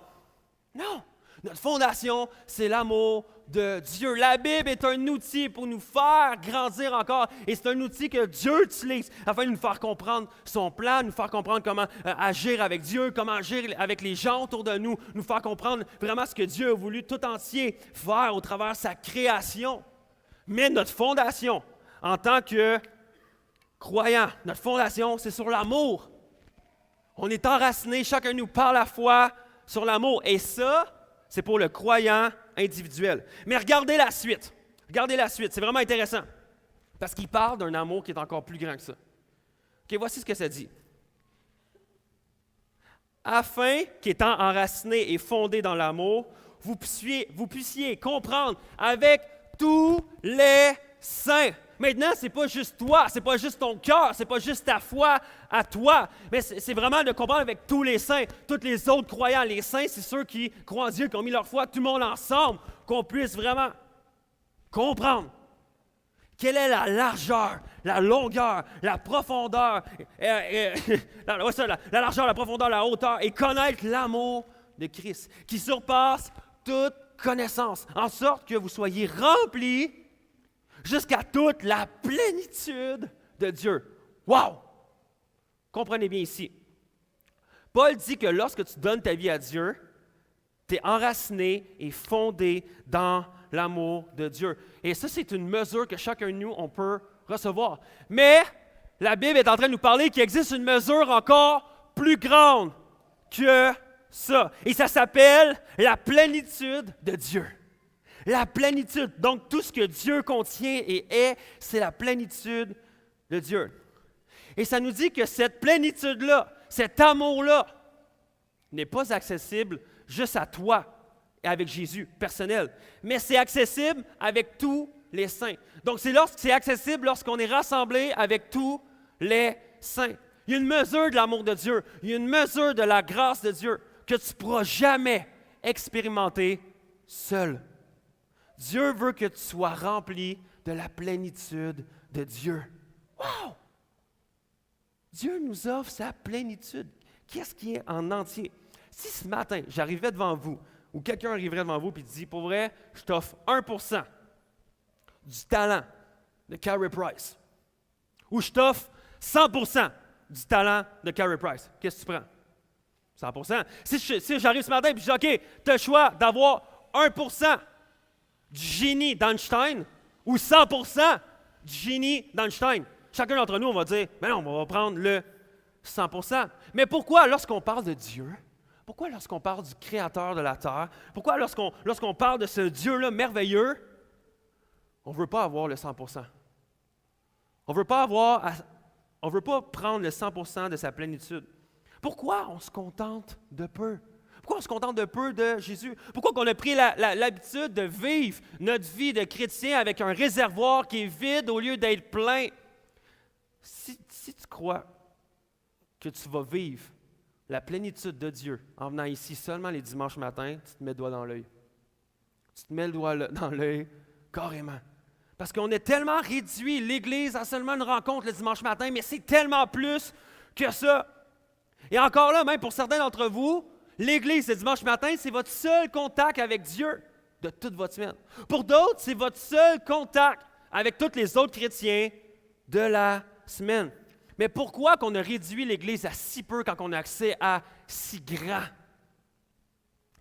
Non! Notre fondation, c'est l'amour de Dieu. La Bible est un outil pour nous faire grandir encore. Et c'est un outil que Dieu utilise afin de nous faire comprendre son plan, nous faire comprendre comment agir avec Dieu, comment agir avec les gens autour de nous, nous faire comprendre vraiment ce que Dieu a voulu tout entier faire au travers de sa création. Mais notre fondation, en tant que croyant, notre fondation, c'est sur l'amour. On est enraciné, chacun de nous, par la foi, sur l'amour. Et ça, c'est pour le croyant individuel. Mais regardez la suite. Regardez la suite. C'est vraiment intéressant. Parce qu'il parle d'un amour qui est encore plus grand que ça. OK, voici ce que ça dit. afin qu'étant enracinés et fondés dans l'amour, vous puissiez comprendre avec tous les saints. Maintenant, ce n'est pas juste toi, ce n'est pas juste ton cœur, ce n'est pas juste ta foi à toi, mais c'est vraiment de comprendre avec tous les saints, tous les autres croyants. Les saints, c'est ceux qui croient en Dieu, qui ont mis leur foi, tout le monde ensemble, qu'on puisse vraiment comprendre quelle est la largeur, la longueur, la profondeur, la largeur, la profondeur, la hauteur, et connaître l'amour de Christ, qui surpasse toute connaissance, en sorte que vous soyez remplis jusqu'à toute la plénitude de Dieu. Wow! Comprenez bien ici. Paul dit que lorsque tu donnes ta vie à Dieu, tu es enraciné et fondé dans l'amour de Dieu. Et ça, c'est une mesure que chacun de nous, on peut recevoir. Mais la Bible est en train de nous parler qu'il existe une mesure encore plus grande que ça. Et ça s'appelle la plénitude de Dieu. La plénitude. Donc, tout ce que Dieu contient et est, c'est la plénitude de Dieu. Et ça nous dit que cette plénitude-là, cet amour-là, n'est pas accessible juste à toi et avec Jésus, personnel. Mais c'est accessible avec tous les saints. Donc, c'est accessible lorsqu'on est rassemblé avec tous les saints. Il y a une mesure de l'amour de Dieu. Il y a une mesure de la grâce de Dieu que tu ne pourras jamais expérimenter seul. Dieu veut que tu sois rempli de la plénitude de Dieu. Wow! Dieu nous offre sa plénitude. Qu'est-ce qui est en entier? Si ce matin, j'arrivais devant vous, ou quelqu'un arriverait devant vous et dit, pour vrai, je t'offre 1% du talent de Carey Price, ou je t'offre 100% du talent de Carey Price, qu'est-ce que tu prends? 100%. Si j'arrive ce matin et je dis, OK, tu as le choix d'avoir 1% du génie d'Einstein ou 100% du génie d'Einstein. Chacun d'entre nous, on va dire, mais non, on va prendre le 100%. Mais pourquoi, lorsqu'on parle de Dieu, pourquoi lorsqu'on parle du Créateur de la terre, pourquoi lorsqu'on parle de ce Dieu-là merveilleux, on ne veut pas avoir le 100%? On ne veut pas prendre le 100% de sa plénitude. Pourquoi on se contente de peu? Pourquoi on se contente de peu de Jésus? Pourquoi on a pris l'habitude de vivre notre vie de chrétien avec un réservoir qui est vide au lieu d'être plein? Si tu crois que tu vas vivre la plénitude de Dieu en venant ici seulement les dimanches matins, tu te mets le doigt dans l'œil. Tu te mets le doigt dans l'œil carrément. Parce qu'on est tellement réduit, l'Église, à seulement une rencontre le dimanche matin, mais c'est tellement plus que ça. Et encore là, même pour certains d'entre vous, l'Église, le dimanche matin, c'est votre seul contact avec Dieu de toute votre semaine. Pour d'autres, c'est votre seul contact avec tous les autres chrétiens de la semaine. Mais pourquoi qu'on a réduit l'Église à si peu quand on a accès à si grand?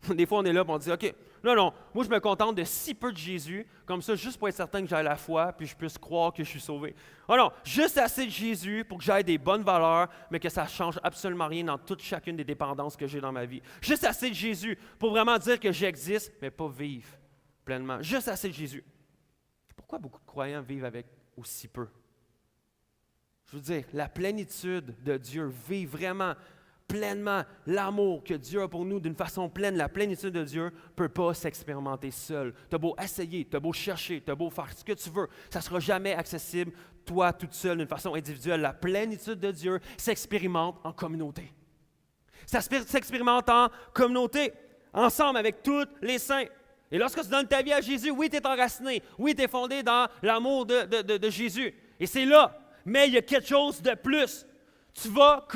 Des fois, on est là et on dit, OK, non, moi je me contente de si peu de Jésus, comme ça, juste pour être certain que j'ai la foi, puis je puisse croire que je suis sauvé. Oh non, juste assez de Jésus pour que j'aie des bonnes valeurs, mais que ça ne change absolument rien dans chacune des dépendances que j'ai dans ma vie. Juste assez de Jésus pour vraiment dire que j'existe, mais pas vivre pleinement. Juste assez de Jésus. Pourquoi beaucoup de croyants vivent avec aussi peu? Je veux dire, la plénitude de Dieu, vivre vraiment pleinement l'amour que Dieu a pour nous d'une façon pleine, la plénitude de Dieu ne peut pas s'expérimenter seul. Tu as beau essayer, tu as beau chercher, tu as beau faire ce que tu veux, ça ne sera jamais accessible, toi, toute seule, d'une façon individuelle. La plénitude de Dieu s'expérimente en communauté. Ça s'expérimente en communauté, ensemble avec tous les saints. Et lorsque tu donnes ta vie à Jésus, oui, tu es enraciné, oui, tu es fondé dans l'amour de Jésus. Et c'est là, mais il y a quelque chose de plus. Moi,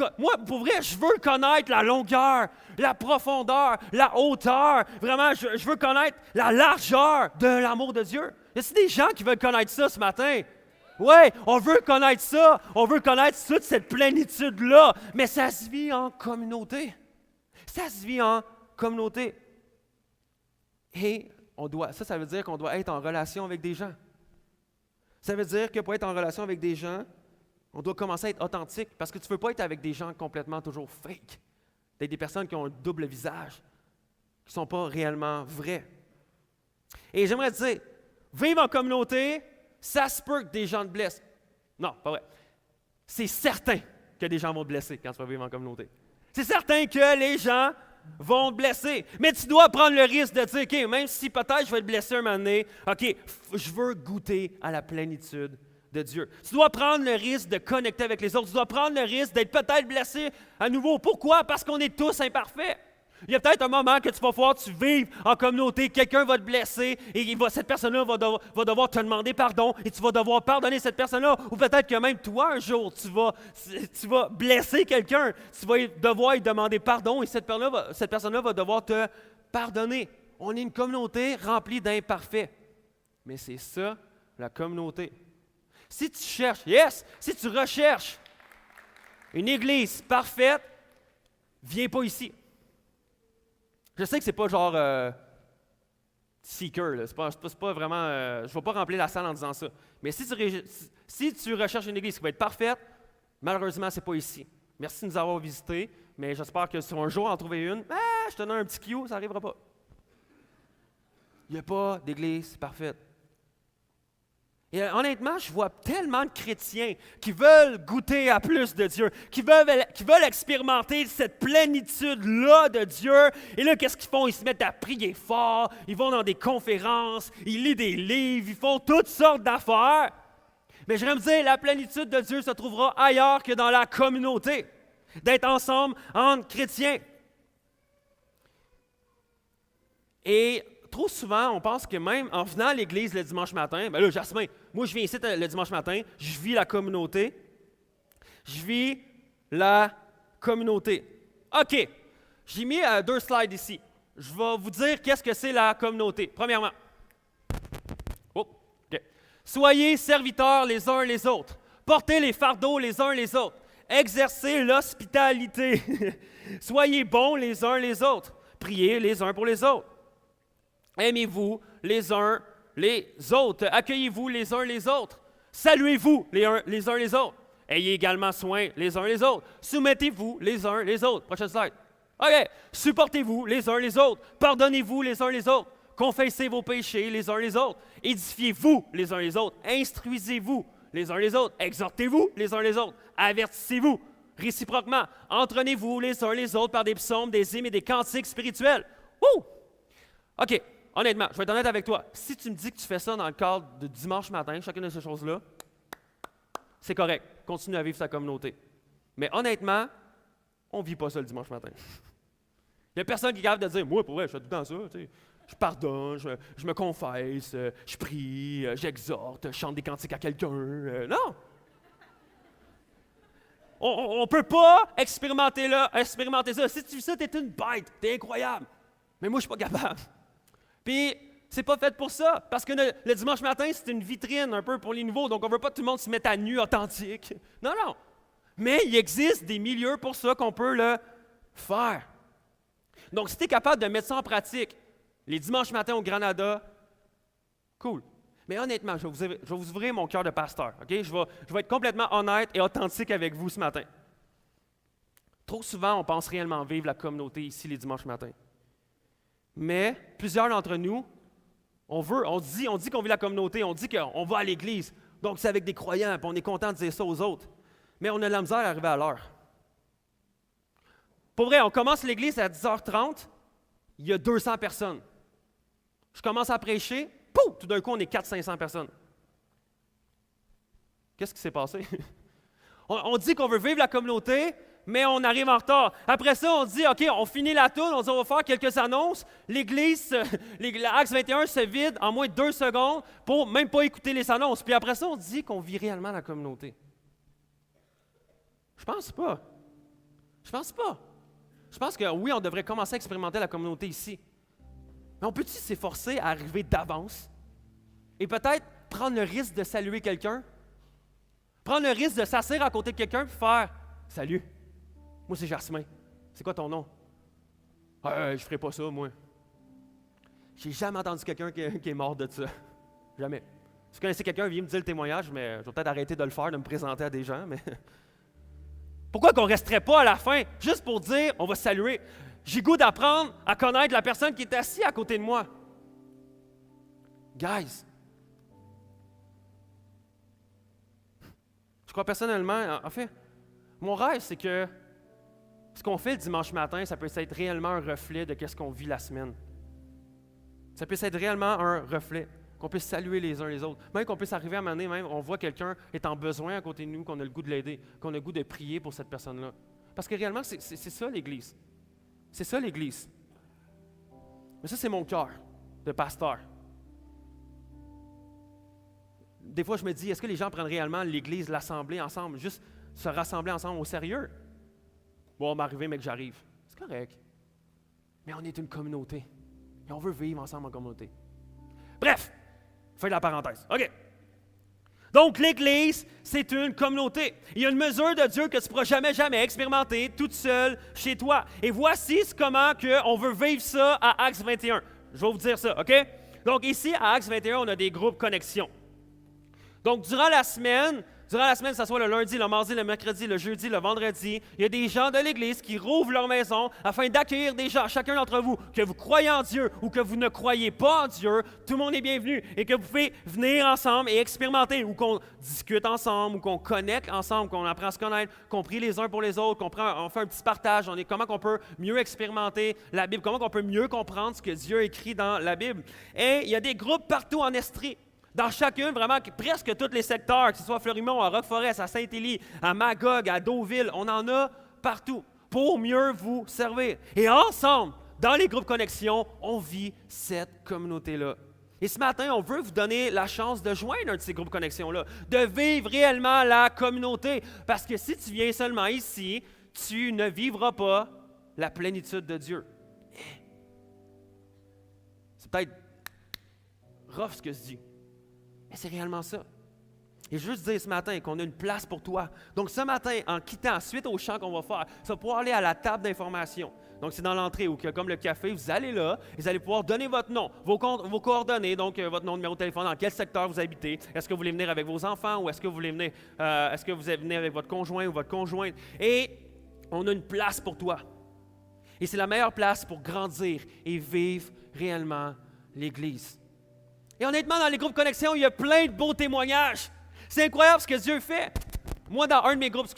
pour vrai, je veux connaître la longueur, la profondeur, la hauteur. Vraiment, je veux connaître la largeur de l'amour de Dieu. Y a-t-il des gens qui veulent connaître ça ce matin? Oui, on veut connaître ça. On veut connaître toute cette plénitude-là. Mais ça se vit en communauté. Ça se vit en communauté. Et ça veut dire qu'on doit être en relation avec des gens. Ça veut dire que pour être en relation avec des gens, on doit commencer à être authentique parce que tu ne veux pas être avec des gens complètement toujours fake. D'être des personnes qui ont un double visage, qui ne sont pas réellement vraies. Et j'aimerais te dire, vivre en communauté, ça se peut que des gens te blessent. Non, pas vrai. C'est certain que des gens vont te blesser quand tu vas vivre en communauté. C'est certain que les gens vont te blesser. Mais tu dois prendre le risque de dire, OK, même si peut-être je vais être blessé un moment donné, OK, je veux goûter à la plénitude de Dieu. Tu dois prendre le risque de connecter avec les autres. Tu dois prendre le risque d'être peut-être blessé à nouveau. Pourquoi? Parce qu'on est tous imparfaits. Il y a peut-être un moment que tu vas pouvoir tu vivre en communauté, quelqu'un va te blesser et cette personne-là va devoir te demander pardon et tu vas devoir pardonner cette personne-là. Ou peut-être que même toi, un jour, tu vas blesser quelqu'un, tu vas devoir lui demander pardon et cette personne-là va devoir te pardonner. On est une communauté remplie d'imparfaits. Mais c'est ça, la communauté. Si tu cherches, si tu recherches une église parfaite, viens pas ici. Je sais que c'est pas genre seeker, là. C'est pas vraiment. Je ne vais pas remplir la salle en disant ça. Mais si tu recherches une église qui va être parfaite, malheureusement, c'est pas ici. Merci de nous avoir visités, mais j'espère que si un jour en trouver une, je te donne un petit cue, ça n'arrivera pas. Il n'y a pas d'église parfaite. Et honnêtement, je vois tellement de chrétiens qui veulent goûter à plus de Dieu, qui veulent expérimenter cette plénitude-là de Dieu. Et là, qu'est-ce qu'ils font? Ils se mettent à prier fort, ils vont dans des conférences, ils lisent des livres, ils font toutes sortes d'affaires. Mais j'aimerais me dire, la plénitude de Dieu se trouvera ailleurs que dans la communauté, d'être ensemble entre chrétiens. Et trop souvent, on pense que même en venant à l'église le dimanche matin, ben là, Jasmin, moi je viens ici le dimanche matin, je vis la communauté. Je vis la communauté. OK, j'ai mis 2 slides ici. Je vais vous dire qu'est-ce que c'est la communauté. Premièrement, OK. Soyez serviteurs les uns les autres. Portez les fardeaux les uns les autres. Exercez l'hospitalité. Soyez bons les uns les autres. Priez les uns pour les autres. Aimez-vous les uns les autres. Accueillez-vous les uns les autres. Saluez-vous les uns les autres. Ayez également soin les uns les autres. Soumettez-vous les uns les autres. Prochaine slide. OK. Supportez-vous les uns les autres. Pardonnez-vous les uns les autres. Confessez vos péchés les uns les autres. Édifiez-vous les uns les autres. Instruisez-vous les uns les autres. Exhortez-vous les uns les autres. Avertissez-vous réciproquement. Entraînez-vous les uns les autres par des psaumes, des hymnes et des cantiques spirituels. Wouh! OK. Honnêtement, je vais être honnête avec toi. Si tu me dis que tu fais ça dans le cadre de dimanche matin, chacune de ces choses-là, c'est correct. Continue à vivre sa communauté. Mais honnêtement, on ne vit pas ça le dimanche matin. Il n'y a personne qui est capable de dire, moi, pour vrai, je fais tout le temps ça. Tu sais. Je pardonne, je me confesse, je prie, j'exhorte, je chante des cantiques à quelqu'un. Non! On ne peut pas expérimenter ça. Si tu fais ça, tu es une bête. Tu es incroyable. Mais moi, je ne suis pas capable. Puis, c'est pas fait pour ça, parce que le dimanche matin, c'est une vitrine un peu pour les nouveaux, donc on veut pas que tout le monde se mette à nu authentique. Non. Mais il existe des milieux pour ça qu'on peut le faire. Donc, si tu es capable de mettre ça en pratique, les dimanches matins au Granada, cool. Mais honnêtement, je vais vous ouvrir mon cœur de pasteur. OK? Je vais être complètement honnête et authentique avec vous ce matin. Trop souvent, on pense réellement vivre la communauté ici les dimanches matins. Mais plusieurs d'entre nous, on dit qu'on vit la communauté, on dit qu'on va à l'église. Donc, c'est avec des croyants, puis on est content de dire ça aux autres. Mais on a de la misère à arriver à l'heure. Pour vrai, on commence l'église à 10h30, il y a 200 personnes. Je commence à prêcher, pouf, tout d'un coup, on est 400-500 personnes. Qu'est-ce qui s'est passé? On dit qu'on veut vivre la communauté, mais on arrive en retard. Après ça, on dit, OK, on finit la toune, on dit, on va faire quelques annonces. L'église, l'Axe 21 se vide en moins de 2 secondes pour même pas écouter les annonces. Puis après ça, on dit qu'on vit réellement la communauté. Je pense pas. Je pense que oui, on devrait commencer à expérimenter la communauté ici. Mais on peut-tu s'efforcer à arriver d'avance et peut-être prendre le risque de saluer quelqu'un? Prendre le risque de s'asseoir à côté de quelqu'un et faire « Salut, moi c'est Jasmin. C'est quoi ton nom? » Je ferai pas ça, moi. J'ai jamais entendu quelqu'un qui est mort de ça. Jamais. Si vous connaissez quelqu'un, vient me dire le témoignage, mais je vais peut-être arrêter de le faire, de me présenter à des gens, mais... Pourquoi qu'on ne resterait pas à la fin, juste pour dire « On va saluer. » J'ai goût d'apprendre à connaître la personne qui est assise à côté de moi. Guys, je crois personnellement, en fait, mon rêve, c'est que Ce qu'on fait le dimanche matin, ça peut être réellement un reflet de ce qu'on vit la semaine. Ça peut être réellement un reflet, qu'on puisse saluer les uns les autres. Même qu'on puisse arriver à un moment donné, même on voit quelqu'un est en besoin à côté de nous, qu'on a le goût de l'aider, qu'on a le goût de prier pour cette personne-là. parce que réellement, c'est ça l'Église. C'est ça l'Église. Mais ça, c'est mon cœur de pasteur. Des fois, je me dis, est-ce que les gens prennent réellement l'Église, l'Assemblée ensemble, juste se rassembler ensemble au sérieux? Bon, m'arriver, mais que j'arrive. C'est correct. Mais on est une communauté. Et on veut vivre ensemble en communauté. Bref, fin de la parenthèse. OK. Donc, l'Église, c'est une communauté. Il y a une mesure de Dieu que tu ne pourras jamais expérimenter toute seule chez toi. Et voici comment on veut vivre ça à Acts 21. Je vais vous dire ça, OK? Donc, ici, à Acts 21, on a des groupes connexion. Donc, durant la semaine, que ce soit le lundi, le mardi, le mercredi, le jeudi, le vendredi, il y a des gens de l'Église qui rouvrent leur maison afin d'accueillir des gens, chacun d'entre vous, que vous croyez en Dieu ou que vous ne croyez pas en Dieu, tout le monde est bienvenu et que vous pouvez venir ensemble et expérimenter, ou qu'on discute ensemble, ou qu'on connecte ensemble, qu'on apprend à se connaître, qu'on prie les uns pour les autres, on fait un petit partage, comment on peut mieux expérimenter la Bible, comment on peut mieux comprendre ce que Dieu écrit dans la Bible. Et il y a des groupes partout en Estrie. Dans chacun, vraiment, presque tous les secteurs, que ce soit à Fleurimont, à Roqueforest, à Saint-Élie, à Magog, à Deauville, on en a partout pour mieux vous servir. Et ensemble, dans les groupes connexion, on vit cette communauté-là. Et ce matin, on veut vous donner la chance de joindre un de ces groupes connexion-là, de vivre réellement la communauté. Parce que si tu viens seulement ici, tu ne vivras pas la plénitude de Dieu. C'est peut-être rough ce que je dis. Mais c'est réellement ça. Et je veux juste dire ce matin qu'on a une place pour toi. Donc ce matin, en quittant, suite au chant qu'on va faire, tu vas pouvoir aller à la table d'information. Donc c'est dans l'entrée où, comme le café, vous allez là, et vous allez pouvoir donner votre nom, vos coordonnées, donc votre nom, numéro de téléphone, dans quel secteur vous habitez. Est-ce que vous voulez venir avec vos enfants ou est-ce que vous voulez venir, avec votre conjoint ou votre conjointe? Et on a une place pour toi. Et c'est la meilleure place pour grandir et vivre réellement l'Église. Et honnêtement, dans les groupes connexion, il y a plein de beaux témoignages. C'est incroyable ce que Dieu fait. Moi, dans un de mes groupes,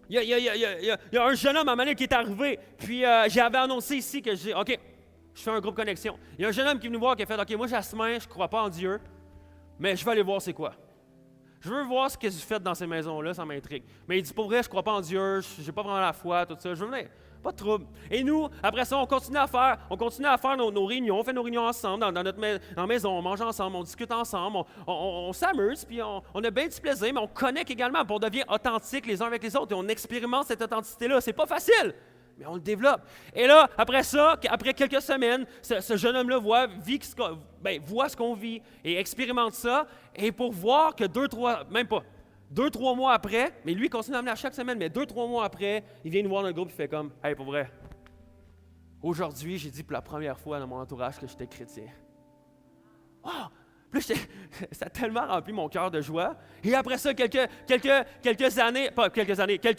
il y a un jeune homme à un moment donné qui est arrivé. Puis j'avais annoncé ici que OK, je fais un groupe connexion. Il y a un jeune homme qui est venu voir qui a fait OK, moi, j'ai la semaine, je ne crois pas en Dieu, mais je vais aller voir c'est quoi. Je veux voir ce que vous faites dans ces maisons-là, ça m'intrigue. Mais il dit, pour vrai, je ne crois pas en Dieu, je n'ai pas vraiment la foi, tout ça. Je veux venir. Pas de trouble. Et nous, après ça, on continue à faire nos réunions, on fait nos réunions ensemble, dans notre maison, on mange ensemble, on discute ensemble, on s'amuse, puis on a bien du plaisir, mais on connecte également, puis on devient authentique les uns avec les autres, et on expérimente cette authenticité-là. C'est pas facile, mais on le développe. Et là, après ça, après quelques semaines, ce jeune homme-là voit ce qu'on vit et expérimente ça, et pour voir que 2-3 mois après, mais lui, il continue à venir chaque semaine, mais 2-3 mois après, il vient nous voir dans le groupe, il fait comme « Hey, pour vrai, aujourd'hui, j'ai dit pour la première fois dans mon entourage que j'étais chrétien. » Oh! Puis là, ça a tellement rempli mon cœur de joie. Et après ça, quelques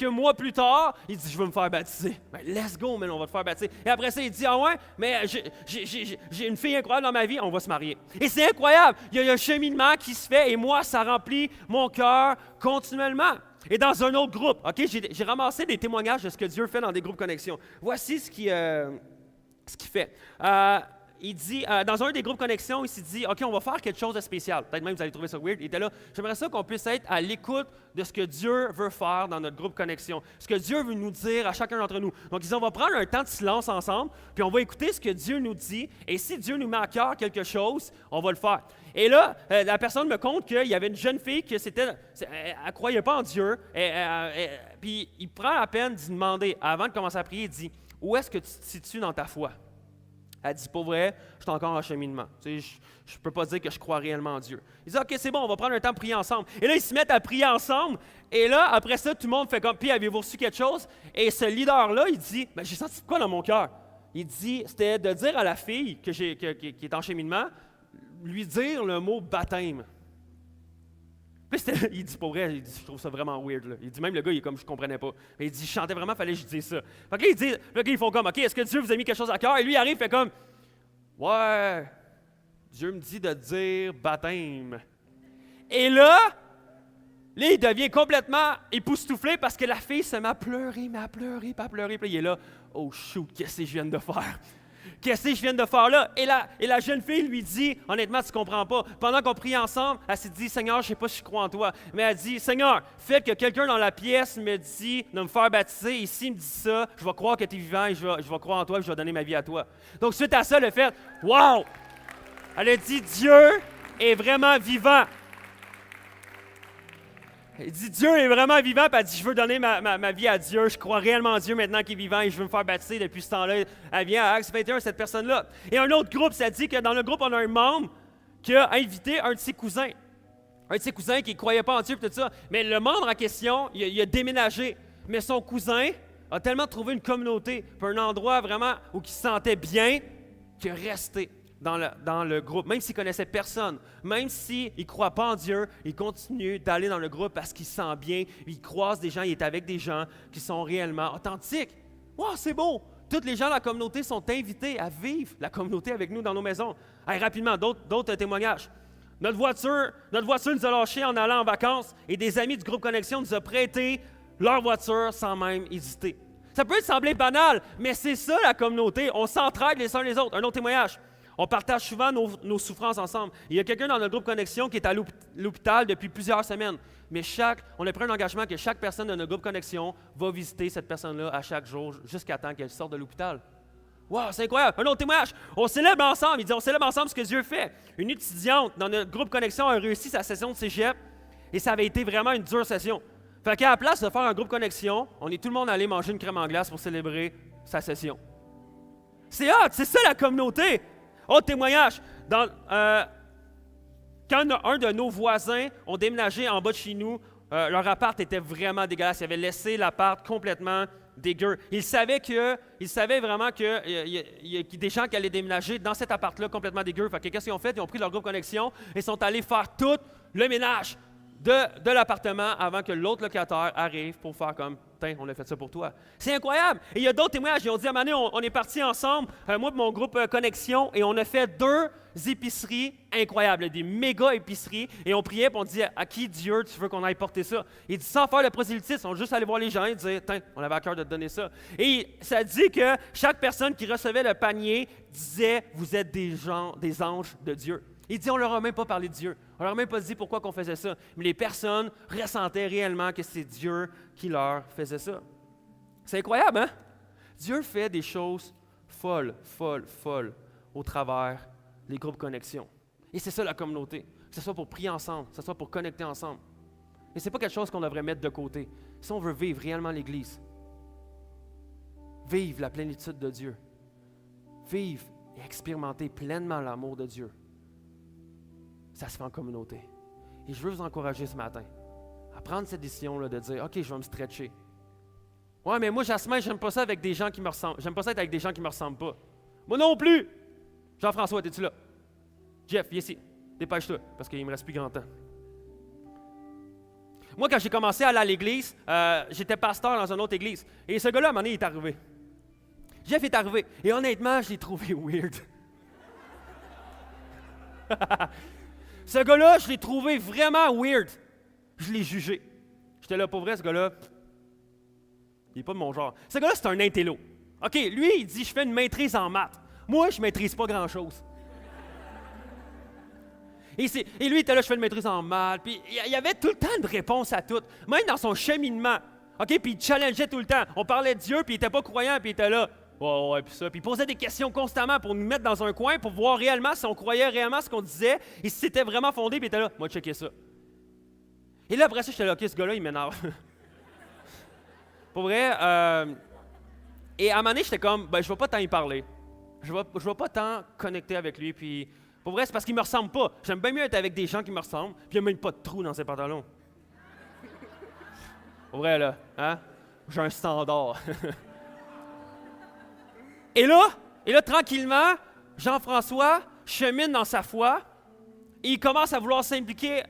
mois plus tard, il dit « Je veux me faire baptiser. » Ben, let's go, man, on va te faire baptiser. Et après ça, il dit « Ah ouais, mais j'ai une fille incroyable dans ma vie, on va se marier. » Et c'est incroyable, il y a un cheminement qui se fait et moi, ça remplit mon cœur continuellement. Et dans un autre groupe, OK, j'ai ramassé des témoignages de ce que Dieu fait dans des groupes connexion. Voici ce qu'il fait. Il dit, dans un des groupes connexion, il s'est dit, OK, on va faire quelque chose de spécial. Peut-être même vous allez trouver ça weird. Il était là, j'aimerais ça qu'on puisse être à l'écoute de ce que Dieu veut faire dans notre groupe connexion, ce que Dieu veut nous dire à chacun d'entre nous. Donc, on va prendre un temps de silence ensemble, puis on va écouter ce que Dieu nous dit, et si Dieu nous met à cœur quelque chose, on va le faire. Et là, la personne me conte qu'il y avait une jeune fille elle ne croyait pas en Dieu, puis il prend la peine d'y demander, avant de commencer à prier, il dit, où est-ce que tu te situes dans ta foi? Elle dit, pour vrai, je suis encore en cheminement. Tu sais, je ne peux pas dire que je crois réellement en Dieu. Il dit, OK, c'est bon, on va prendre un temps de prier ensemble. Et là, ils se mettent à prier ensemble. Et là, après ça, tout le monde fait comme, puis avez-vous reçu quelque chose? Et ce leader-là, il dit, j'ai senti quoi dans mon cœur? Il dit, c'était de dire à la fille qui est en cheminement, lui dire le mot baptême. Puis il dit, pour vrai, je trouve ça vraiment weird. Là. Il dit, même le gars, il est comme, je comprenais pas. Mais il dit, je chantais vraiment, il fallait que je dise ça. Fait que là, ils font comme, OK, est-ce que Dieu vous a mis quelque chose à cœur? Et lui, il arrive, fait comme, ouais, Dieu me dit de dire baptême. Et là, Là, il devient complètement époustouflé parce que la fille se met à pleurer, mais à pleurer, puis à pleurer. Puis là, il est là, oh shoot, qu'est-ce que je viens de faire? Qu'est-ce que je viens de faire là? Et la jeune fille lui dit, honnêtement, tu ne comprends pas. Pendant qu'on prie ensemble, elle s'est dit, Seigneur, je ne sais pas si je crois en toi. Mais elle dit, Seigneur, faites que quelqu'un dans la pièce me dit de me faire baptiser. Et s'il me dit ça, je vais croire que tu es vivant et je vais croire en toi et je vais donner ma vie à toi. Donc, suite à ça, elle a fait, wow! Elle a dit, Dieu est vraiment vivant. Elle dit, Dieu est vraiment vivant, puis elle dit, je veux donner ma vie à Dieu, je crois réellement en Dieu maintenant qu'il est vivant et je veux me faire baptiser depuis ce temps-là. Elle vient à Acts 21, cette personne-là. Et un autre groupe, ça dit que dans le groupe, on a un membre qui a invité un de ses cousins. Un de ses cousins qui ne croyait pas en Dieu, et tout ça. Mais le membre en question, il a déménagé. Mais son cousin a tellement trouvé une communauté, puis un endroit vraiment où il se sentait bien, qu'il est resté dans le groupe, même s'il ne connaissait personne, même s'il ne croit pas en Dieu, il continue d'aller dans le groupe parce qu'il se sent bien, il croise des gens, il est avec des gens qui sont réellement authentiques. Wow, c'est beau! Tous les gens de la communauté sont invités à vivre la communauté avec nous dans nos maisons. Hey, rapidement, d'autres témoignages. Notre voiture nous a lâchés en allant en vacances et des amis du groupe Connexion nous ont prêté leur voiture sans même hésiter. Ça peut sembler banal, mais c'est ça la communauté. On s'entraide les uns les autres. Un autre témoignage. On partage souvent nos souffrances ensemble. Il y a quelqu'un dans notre groupe Connexion qui est à l'hôpital depuis plusieurs semaines. Mais on a pris un engagement que chaque personne de notre groupe Connexion va visiter cette personne-là à chaque jour jusqu'à temps qu'elle sorte de l'hôpital. Wow, c'est incroyable! Un autre témoignage. On célèbre ensemble. Il dit, on célèbre ensemble ce que Dieu fait. Une étudiante dans notre groupe Connexion a réussi sa session de cégep et ça avait été vraiment une dure session. Fait qu'à la place de faire un groupe Connexion, on est tout le monde allé manger une crème en glace pour célébrer sa session. C'est hot! C'est ça la communauté! Autre témoignage, quand un de nos voisins ont déménagé en bas de chez nous, leur appart était vraiment dégueulasse. Ils avaient laissé l'appart complètement dégueu. Ils savaient vraiment qu'il y a des gens qui allaient déménager dans cet appart-là complètement dégueu. Fait que qu'est-ce qu'ils ont fait? Ils ont pris leur groupe Connexion et sont allés faire tout le ménage de l'appartement avant que l'autre locataire arrive pour faire comme « Tiens, on a fait ça pour toi ». C'est incroyable! Et il y a d'autres témoignages. Ils ont dit à un moment donné, on est partis ensemble, moi et mon groupe Connexion, et on a fait 2 épiceries incroyables, des méga épiceries, et on priait et on dit à qui Dieu tu veux qu'on aille porter ça? Il dit sans faire le prosélytisme, on juste allé voir les gens et dire « Tiens, on avait à cœur de te donner ça ». Et ça dit que chaque personne qui recevait le panier disait « Vous êtes des anges de Dieu ». Il dit, on ne leur a même pas parlé de Dieu. On ne leur a même pas dit pourquoi on faisait ça. Mais les personnes ressentaient réellement que c'est Dieu qui leur faisait ça. C'est incroyable, hein? Dieu fait des choses folles au travers des groupes Connexion. Et c'est ça la communauté. Que ce soit pour prier ensemble, que ce soit pour connecter ensemble. Et ce n'est pas quelque chose qu'on devrait mettre de côté. Si on veut vivre réellement l'Église, vivre la plénitude de Dieu, vivre et expérimenter pleinement l'amour de Dieu, ça se fait en communauté. Et je veux vous encourager ce matin à prendre cette décision-là de dire « OK, je vais me stretcher. Ouais, mais moi, Jasmin, j'aime pas ça avec des gens qui me ressemblent. J'aime pas ça être avec des gens qui me ressemblent pas. Moi non plus! Jean-François, es-tu là? Jeff, viens ici. Dépêche-toi, parce qu'il me reste plus grand temps. Moi, quand j'ai commencé à aller à l'église, j'étais pasteur dans une autre église. Et ce gars-là, à un moment donné, il est arrivé. Jeff est arrivé. Et honnêtement, je l'ai trouvé weird. Ce gars-là, je l'ai trouvé vraiment weird. Je l'ai jugé. J'étais là, pour vrai, ce gars-là, il n'est pas de mon genre. Ce gars-là, c'est un intello. OK, lui, il dit, je fais une maîtrise en maths. Moi, je ne maîtrise pas grand-chose. Et lui, il était là, je fais une maîtrise en maths. Puis il y avait tout le temps une réponse à tout. Même dans son cheminement. OK, puis il challengeait tout le temps. On parlait de Dieu, puis il n'était pas croyant, puis il était là. Ouais, puis ça. Puis il posait des questions constamment pour nous mettre dans un coin, pour voir réellement si on croyait réellement ce qu'on disait, et si c'était vraiment fondé, puis il était là, moi, checker ça. Et là, après ça, j'étais là, OK, ce gars-là, il m'énerve. Pour vrai, et à un moment donné, j'étais comme, ben, je ne vais pas tant y parler. Je vais pas tant connecter avec lui, puis pour vrai, c'est parce qu'il ne me ressemble pas. J'aime bien mieux être avec des gens qui me ressemblent, puis il n'y a même pas de trou dans ses pantalons. Pour vrai, là, hein? J'ai un standard. Et là, tranquillement, Jean-François chemine dans sa foi et il commence à vouloir s'impliquer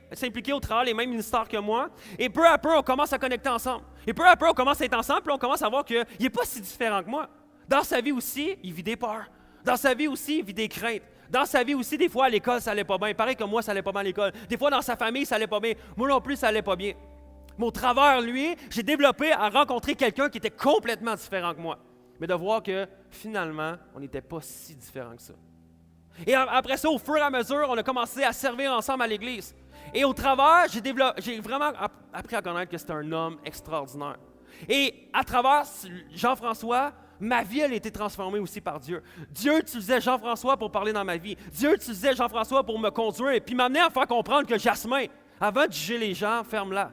au travers les mêmes ministères que moi. Et peu à peu, on commence à connecter ensemble. Et peu à peu, on commence à être ensemble, puis on commence à voir qu'il n'est pas si différent que moi. Dans sa vie aussi, il vit des peurs. Dans sa vie aussi, il vit des craintes. Dans sa vie aussi, des fois, à l'école, ça n'allait pas bien. Pareil que moi, ça n'allait pas bien à l'école. Des fois, dans sa famille, ça n'allait pas bien. Moi non plus, ça n'allait pas bien. Mais au travers lui, j'ai développé à rencontrer quelqu'un qui était complètement différent que moi. Mais de voir que finalement, on n'était pas si différents que ça. Et après ça, au fur et à mesure, on a commencé à servir ensemble à l'Église. Et au travers, j'ai vraiment appris à connaître que c'était un homme extraordinaire. Et à travers Jean-François, ma vie, elle a été transformée aussi par Dieu. Dieu utilisait Jean-François pour parler dans ma vie. Dieu utilisait Jean-François pour me conduire et puis m'amener à faire comprendre que Jasmin, avant de juger les gens, ferme-la.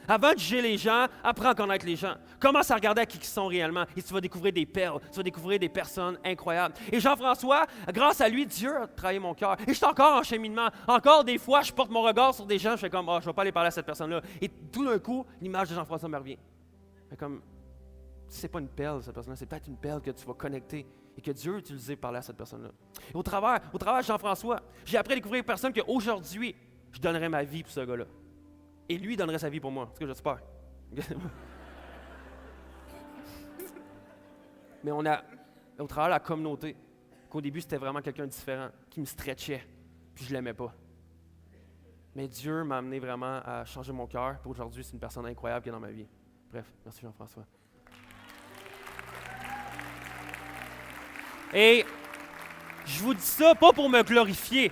Avant de juger les gens, apprends à connaître les gens. Commence à regarder à qui ils sont réellement. Et tu vas découvrir des perles, tu vas découvrir des personnes incroyables. Et Jean-François, grâce à lui, Dieu a travaillé mon cœur. Et je suis encore en cheminement. Encore des fois, je porte mon regard sur des gens, je fais comme, je ne vais pas aller parler à cette personne-là. Et tout d'un coup, l'image de Jean-François me revient. C'est comme, c'est pas une perle, cette personne-là, c'est peut-être une perle que tu vas connecter et que Dieu a utilisé pour parler à cette personne-là. Et au travers de Jean-François, j'ai appris à découvrir une personne qu'aujourd'hui, je donnerais ma vie pour ce gars-là. Et lui donnerait sa vie pour moi, c'est ce que j'espère. Mais au travers de la communauté, qu'au début, c'était vraiment quelqu'un de différent, qui me stretchait, puis je l'aimais pas. Mais Dieu m'a amené vraiment à changer mon cœur, puis aujourd'hui, c'est une personne incroyable qui est dans ma vie. Bref, merci Jean-François. Et je vous dis ça pas pour me glorifier.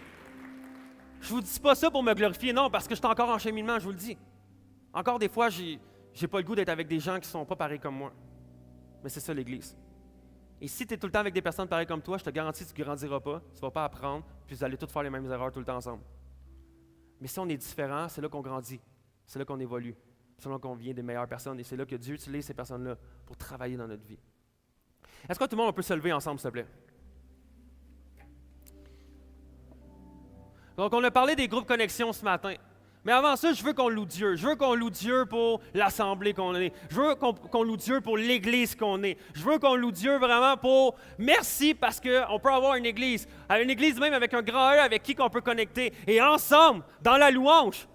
Je vous dis pas ça pour me glorifier, non, parce que je suis encore en cheminement, je vous le dis. Encore des fois, j'ai pas le goût d'être avec des gens qui sont pas pareils comme moi. Mais c'est ça l'Église. Et si tu es tout le temps avec des personnes pareilles comme toi, je te garantis que tu ne grandiras pas, tu ne vas pas apprendre, puis vous allez tous faire les mêmes erreurs tout le temps ensemble. Mais si on est différents, c'est là qu'on grandit, c'est là qu'on évolue, c'est là qu'on devient des meilleures personnes, et c'est là que Dieu utilise ces personnes-là pour travailler dans notre vie. Est-ce que tout le monde peut se lever ensemble, s'il te plaît? Donc, on a parlé des groupes connexion ce matin. Mais avant ça, je veux qu'on loue Dieu. Je veux qu'on loue Dieu pour l'assemblée qu'on est. Je veux qu'on loue Dieu pour l'Église qu'on est. Je veux qu'on loue Dieu vraiment pour merci parce qu'on peut avoir une Église même avec un grand E avec qui on peut connecter. Et ensemble, dans la louange,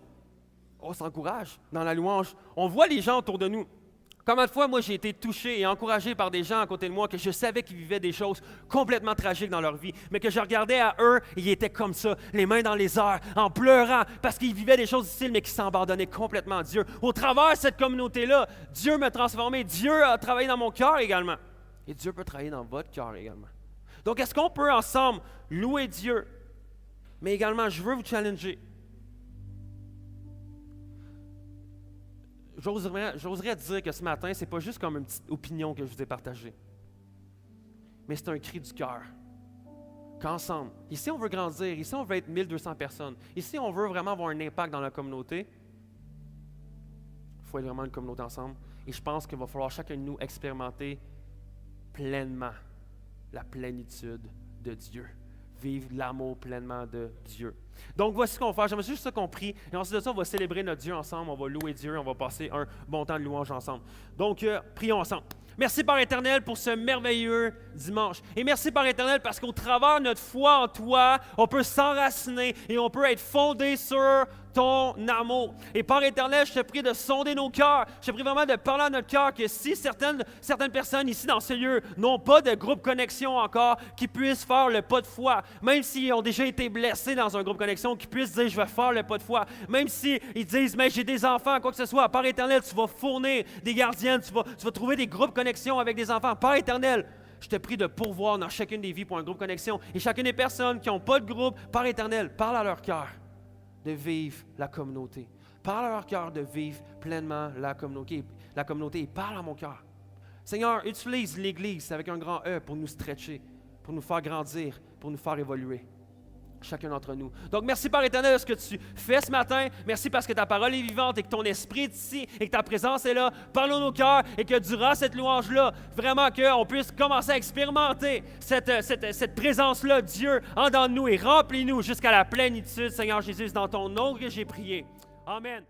on s'encourage. Dans la louange, on voit les gens autour de nous. Combien de fois, moi, j'ai été touché et encouragé par des gens à côté de moi que je savais qu'ils vivaient des choses complètement tragiques dans leur vie, mais que je regardais à eux et ils étaient comme ça, les mains dans les airs, en pleurant, parce qu'ils vivaient des choses difficiles, mais qui s'abandonnaient complètement à Dieu. Au travers de cette communauté-là, Dieu m'a transformé, Dieu a travaillé dans mon cœur également. Et Dieu peut travailler dans votre cœur également. Donc, est-ce qu'on peut ensemble louer Dieu? Mais également, je veux vous challenger. J'oserais dire que ce matin, ce n'est pas juste comme une petite opinion que je vous ai partagée, mais c'est un cri du cœur. Qu'ensemble, ici on veut grandir, ici on veut être 1200 personnes, ici on veut vraiment avoir un impact dans la communauté, il faut être vraiment une communauté ensemble, et je pense qu'il va falloir chacun de nous expérimenter pleinement la plénitude de Dieu. Vivre l'amour pleinement de Dieu. Donc, voici ce qu'on va faire. J'aimerais juste ça qu'on prie. Et ensuite de ça, on va célébrer notre Dieu ensemble. On va louer Dieu. On va passer un bon temps de louange ensemble. Donc, prions ensemble. Merci, Père éternel, pour ce merveilleux dimanche. Et merci, Père éternel, parce qu'au travers de notre foi en toi, on peut s'enraciner et on peut être fondé sur ton amour. Et Père éternel, je te prie de sonder nos cœurs. Je te prie vraiment de parler à notre cœur que si certaines personnes ici dans ce lieu n'ont pas de groupe connexion encore, qu'ils puissent faire le pas de foi. Même s'ils ont déjà été blessés dans un groupe connexion, qu'ils puissent dire, je vais faire le pas de foi. Même s'ils disent, mais j'ai des enfants, quoi que ce soit. Père éternel, tu vas fournir des gardiennes, tu vas trouver des groupes connexion avec des enfants. Père éternel, je te prie de pourvoir dans chacune des vies pour un groupe connexion. Et chacune des personnes qui n'ont pas de groupe, Père éternel, parle à leur cœur de vivre la communauté. Parle à leur cœur de vivre pleinement la communauté et parle à mon cœur. Seigneur, utilise l'Église avec un grand E pour nous stretcher, pour nous faire grandir, pour nous faire évoluer. Chacun d'entre nous. Donc, merci Père éternel de ce que tu fais ce matin. Merci parce que ta parole est vivante et que ton esprit est ici et que ta présence est là. Parle à nos cœurs et que durant cette louange-là, vraiment qu'on puisse commencer à expérimenter cette présence-là, Dieu, en dans nous et remplis-nous jusqu'à la plénitude, Seigneur Jésus, dans ton nom que j'ai prié. Amen.